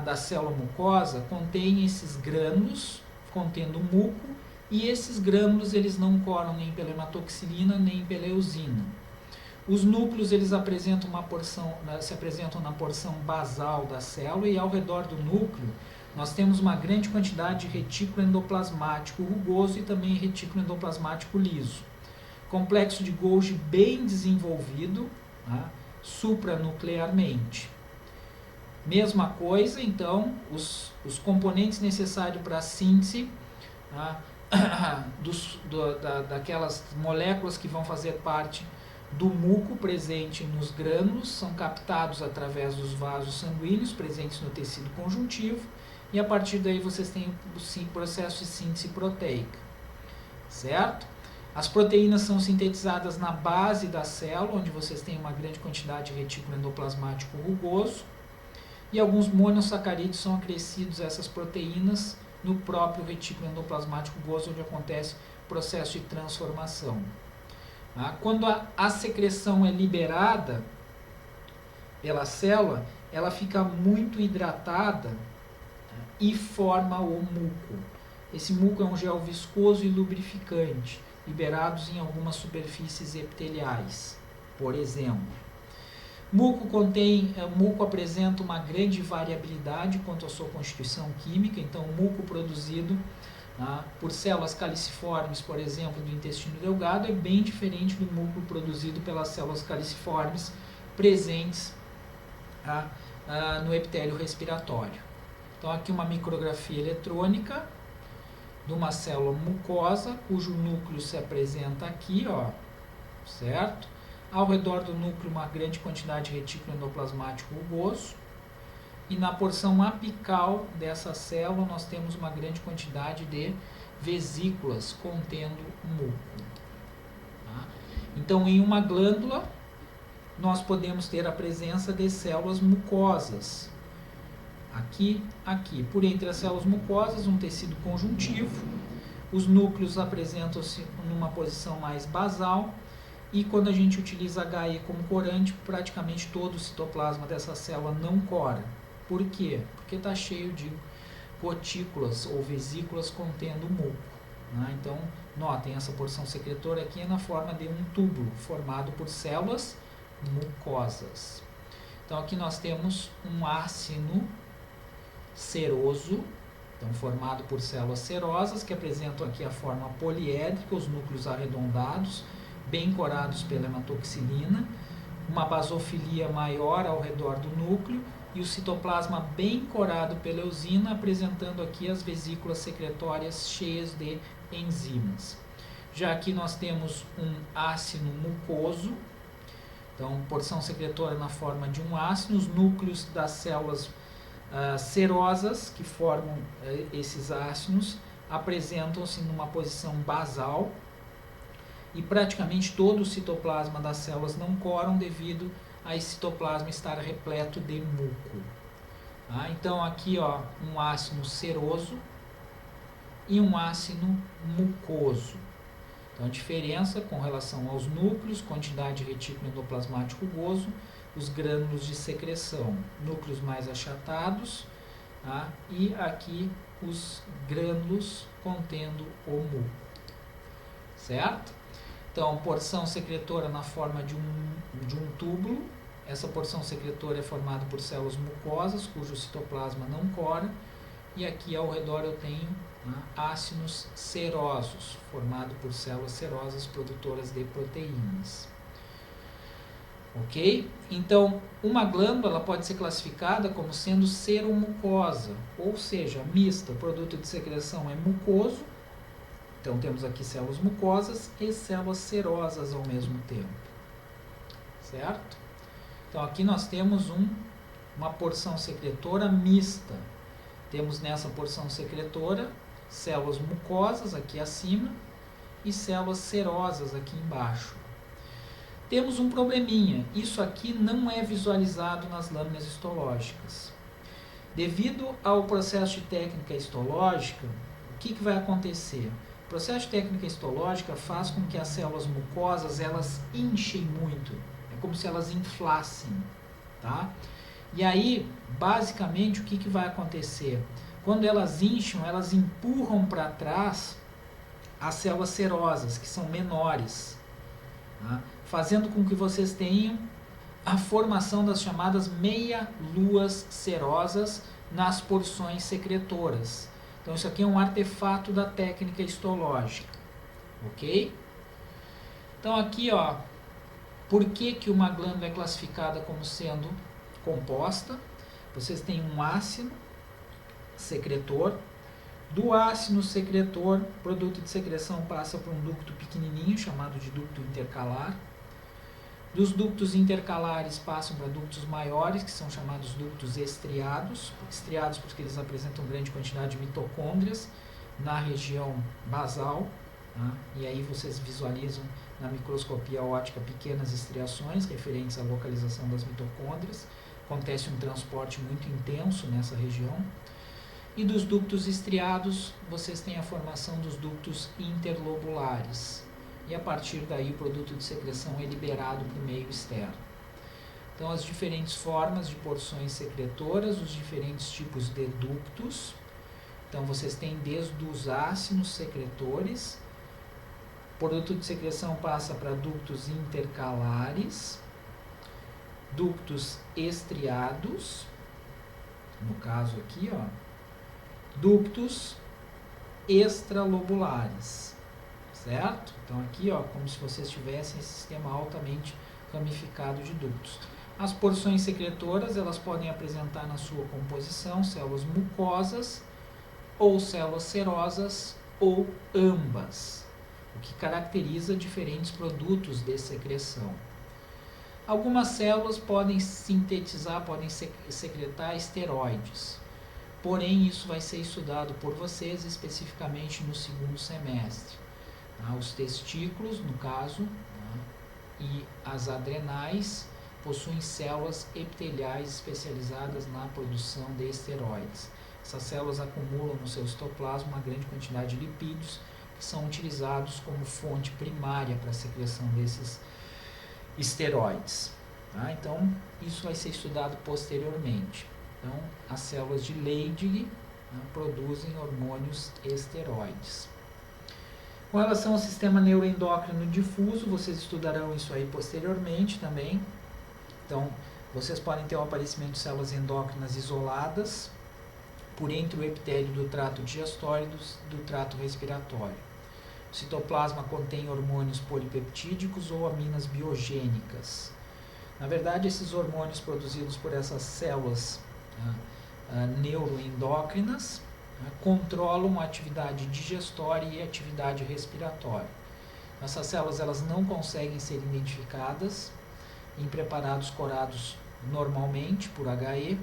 da célula mucosa contém esses grânulos contendo muco, e esses grânulos eles não coram nem pela hematoxilina nem pela eosina. Os núcleos eles se apresentam na porção basal da célula, e ao redor do núcleo nós temos uma grande quantidade de retículo endoplasmático rugoso e também retículo endoplasmático liso. Complexo de Golgi bem desenvolvido, supranuclearmente. Mesma coisa, então, os componentes necessários para a síntese daquelas moléculas que vão fazer parte do muco presente nos grânulos são captados através dos vasos sanguíneos presentes no tecido conjuntivo, e a partir daí vocês têm o processo de síntese proteica, certo? As proteínas são sintetizadas na base da célula, onde vocês têm uma grande quantidade de retículo endoplasmático rugoso, e alguns monossacarídeos são acrescidos a essas proteínas no próprio retículo endoplasmático rugoso, onde acontece o processo de transformação. Quando a secreção é liberada pela célula, ela fica muito hidratada e forma o muco. Esse muco é um gel viscoso e lubrificante, liberados em algumas superfícies epiteliais, por exemplo. Muco apresenta uma grande variabilidade quanto à sua constituição química. Então, o muco produzido por células caliciformes, por exemplo, do intestino delgado, é bem diferente do muco produzido pelas células caliciformes presentes no epitélio respiratório. Então, aqui uma micrografia eletrônica de uma célula mucosa, cujo núcleo se apresenta aqui, certo? Ao redor do núcleo, uma grande quantidade de retículo endoplasmático rugoso. E na porção apical dessa célula, nós temos uma grande quantidade de vesículas contendo muco. Então, em uma glândula, nós podemos ter a presença de células mucosas. Aqui. Por entre as células mucosas, um tecido conjuntivo. Os núcleos apresentam-se numa posição mais basal. E quando a gente utiliza HE como corante, praticamente todo o citoplasma dessa célula não cora. Por quê? Porque está cheio de gotículas ou vesículas contendo muco. Então, notem, essa porção secretora aqui é na forma de um túbulo formado por células mucosas. Então, aqui nós temos um ácino seroso, então formado por células serosas, que apresentam aqui a forma poliédrica, os núcleos arredondados, bem corados pela hematoxilina, uma basofilia maior ao redor do núcleo e o citoplasma bem corado pela eosina, apresentando aqui as vesículas secretórias cheias de enzimas. Já aqui nós temos um ácino mucoso, então porção secretória na forma de um ácino, os núcleos das células serosas que formam esses ácinos apresentam-se numa posição basal, e praticamente todo o citoplasma das células não coram devido a esse citoplasma estar repleto de muco. Então aqui um ácino seroso e um ácino mucoso. Então a diferença com relação aos núcleos, quantidade de retículo endoplasmático rugoso, os grânulos de secreção, núcleos mais achatados, e aqui os grânulos contendo o muco, certo? Então, porção secretora na forma de um túbulo. Essa porção secretora é formada por células mucosas, cujo citoplasma não cora. E aqui ao redor eu tenho, né, ácinos serosos, formado por células serosas produtoras de proteínas. Ok? Então, uma glândula pode ser classificada como sendo seromucosa, ou seja, mista. O produto de secreção é mucoso. Então, temos aqui células mucosas e células serosas ao mesmo tempo. Certo? Então, aqui nós temos uma porção secretora mista. Temos nessa porção secretora células mucosas aqui acima e células serosas aqui embaixo. Temos um probleminha. Isso aqui não é visualizado nas lâminas histológicas. Devido ao processo de técnica histológica, o que vai acontecer? O processo de técnica histológica faz com que as células mucosas elas inchem muito. É como se elas inflassem, tá? E aí, basicamente, o que vai acontecer? Quando elas incham, elas empurram para trás as células serosas, que são menores, tá? Fazendo com que vocês tenham a formação das chamadas meia-luas serosas nas porções secretoras. Então, isso aqui é um artefato da técnica histológica, ok? Então, aqui, ó, por que uma glândula é classificada como sendo composta? Vocês têm um ácido secretor. Do ácido secretor, o produto de secreção passa por um ducto pequenininho, chamado de ducto intercalar. Dos ductos intercalares passam para ductos maiores, que são chamados ductos estriados. Estriados porque eles apresentam grande quantidade de mitocôndrias na região basal. Tá? E aí vocês visualizam na microscopia óptica pequenas estriações referentes à localização das mitocôndrias. Acontece um transporte muito intenso nessa região. E dos ductos estriados, vocês têm a formação dos ductos interlobulares. E a partir daí o produto de secreção é liberado para o meio externo. Então, as diferentes formas de porções secretoras, os diferentes tipos de ductos. Então, vocês têm desde os ácidos secretores. O produto de secreção passa para ductos intercalares, ductos estriados, no caso aqui, ó, ductos extralobulares, certo? Então aqui, ó, como se vocês tivessem esse sistema altamente ramificado de ductos. As porções secretoras, elas podem apresentar na sua composição células mucosas ou células serosas ou ambas, o que caracteriza diferentes produtos de secreção. Algumas células podem sintetizar, podem secretar esteroides. Porém, isso vai ser estudado por vocês especificamente no segundo semestre. Tá? Os testículos, no caso, tá? E as adrenais possuem células epiteliais especializadas na produção de esteroides. Essas células acumulam no seu citoplasma uma grande quantidade de lipídios que são utilizados como fonte primária para a secreção desses esteroides. Tá? Então, isso vai ser estudado posteriormente. Então, as células de Leydig, né, produzem hormônios esteroides. Com relação ao sistema neuroendócrino difuso, vocês estudarão isso aí posteriormente também. Então, vocês podem ter o aparecimento de células endócrinas isoladas por entre o epitélio do trato digestório e do trato respiratório. O citoplasma contém hormônios polipeptídicos ou aminas biogênicas. Na verdade, esses hormônios produzidos por essas células neuroendócrinas controlam a atividade digestória e a atividade respiratória. Essas células elas não conseguem ser identificadas em preparados corados normalmente por HE,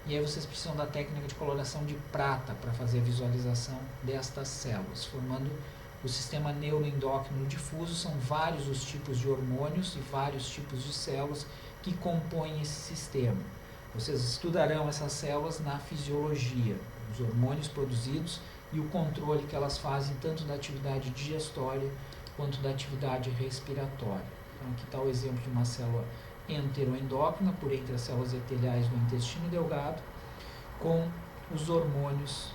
e aí vocês precisam da técnica de coloração de prata para fazer a visualização destas células, formando o sistema neuroendócrino difuso. São vários os tipos de hormônios e vários tipos de células que compõem esse sistema. Vocês estudarão essas células na fisiologia, os hormônios produzidos e o controle que elas fazem tanto da atividade digestória quanto da atividade respiratória. Então, aqui está o exemplo de uma célula enteroendócrina, por entre as células epiteliais do intestino delgado, com os hormônios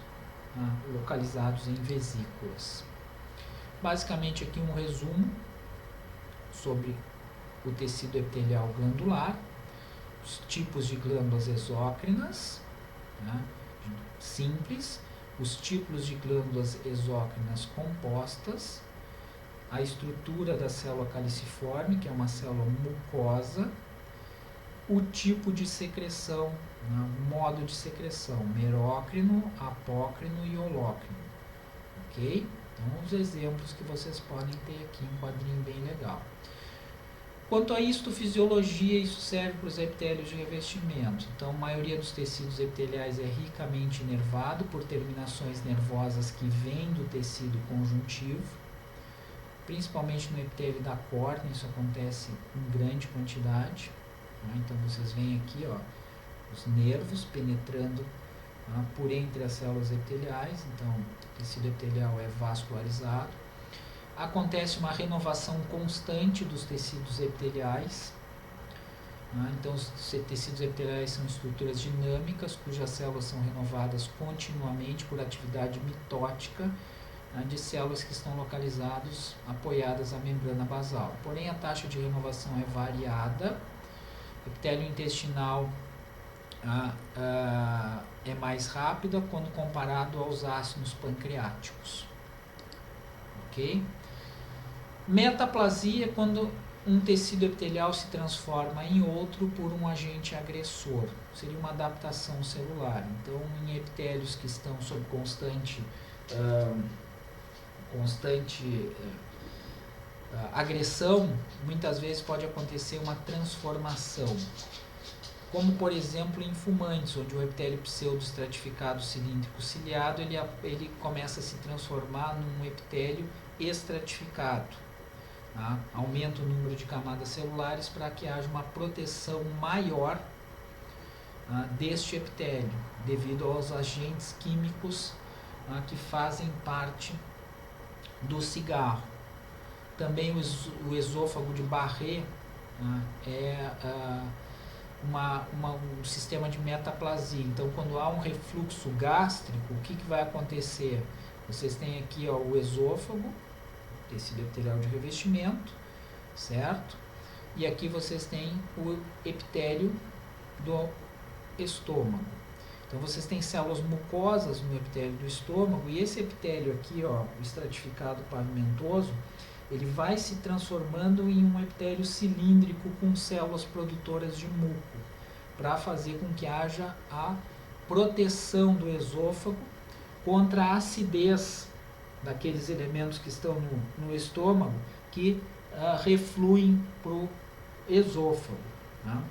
localizados em vesículas. Basicamente, aqui um resumo sobre o tecido epitelial glandular, os tipos de glândulas exócrinas, né, simples, os tipos de glândulas exócrinas compostas, a estrutura da célula caliciforme, que é uma célula mucosa, o tipo de secreção, né, o modo de secreção, merócrino, apócrino e holócrino, ok? Então, os exemplos que vocês podem ter aqui, um quadrinho bem legal. Quanto a histofisiologia, isso serve para os epitélios de revestimento. Então, a maioria dos tecidos epiteliais é ricamente inervado por terminações nervosas que vêm do tecido conjuntivo, principalmente no epitélio da córnea, isso acontece em grande quantidade. Então, vocês veem aqui, ó, os nervos penetrando por entre as células epiteliais. Então, o tecido epitelial é vascularizado. Acontece uma renovação constante dos tecidos epiteliais. Então, os tecidos epiteliais são estruturas dinâmicas, cujas células são renovadas continuamente por atividade mitótica de células que estão localizadas, apoiadas à membrana basal. Porém, a taxa de renovação é variada. O epitélio intestinal é mais rápida quando comparado aos ácidos pancreáticos. Ok? Metaplasia é quando um tecido epitelial se transforma em outro por um agente agressor. Seria uma adaptação celular. Então, em epitélios que estão sob constante agressão, muitas vezes pode acontecer uma transformação. Como, por exemplo, em fumantes, onde o epitélio pseudoestratificado cilíndrico ciliado ele começa a se transformar num epitélio estratificado. Tá? Aumenta o número de camadas celulares para que haja uma proteção maior deste epitélio, devido aos agentes químicos que fazem parte do cigarro. Também o esôfago de Barré é um sistema de metaplasia. Então, quando há um refluxo gástrico, o que vai acontecer? Vocês têm aqui, ó, o esôfago, tecido epitelial de revestimento, certo? E aqui vocês têm o epitélio do estômago. Então, vocês têm células mucosas no epitélio do estômago, e esse epitélio aqui, ó, o estratificado pavimentoso, ele vai se transformando em um epitélio cilíndrico com células produtoras de muco, para fazer com que haja a proteção do esôfago contra a acidez daqueles elementos que estão no estômago, que refluem para o esôfago. Né?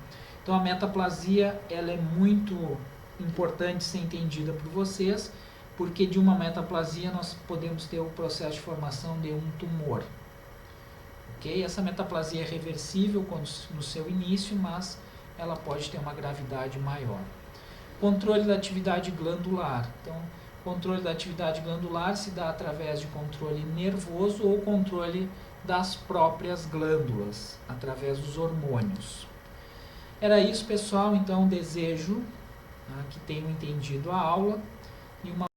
Então, a metaplasia ela é muito importante ser entendida por vocês, porque de uma metaplasia nós podemos ter o processo de formação de um tumor. Okay? Essa metaplasia é reversível no seu início, mas ela pode ter uma gravidade maior. Controle da atividade glandular. Então, controle da atividade glandular se dá através de controle nervoso ou controle das próprias glândulas, através dos hormônios. Era isso, pessoal. Então, desejo que tenham entendido a aula e uma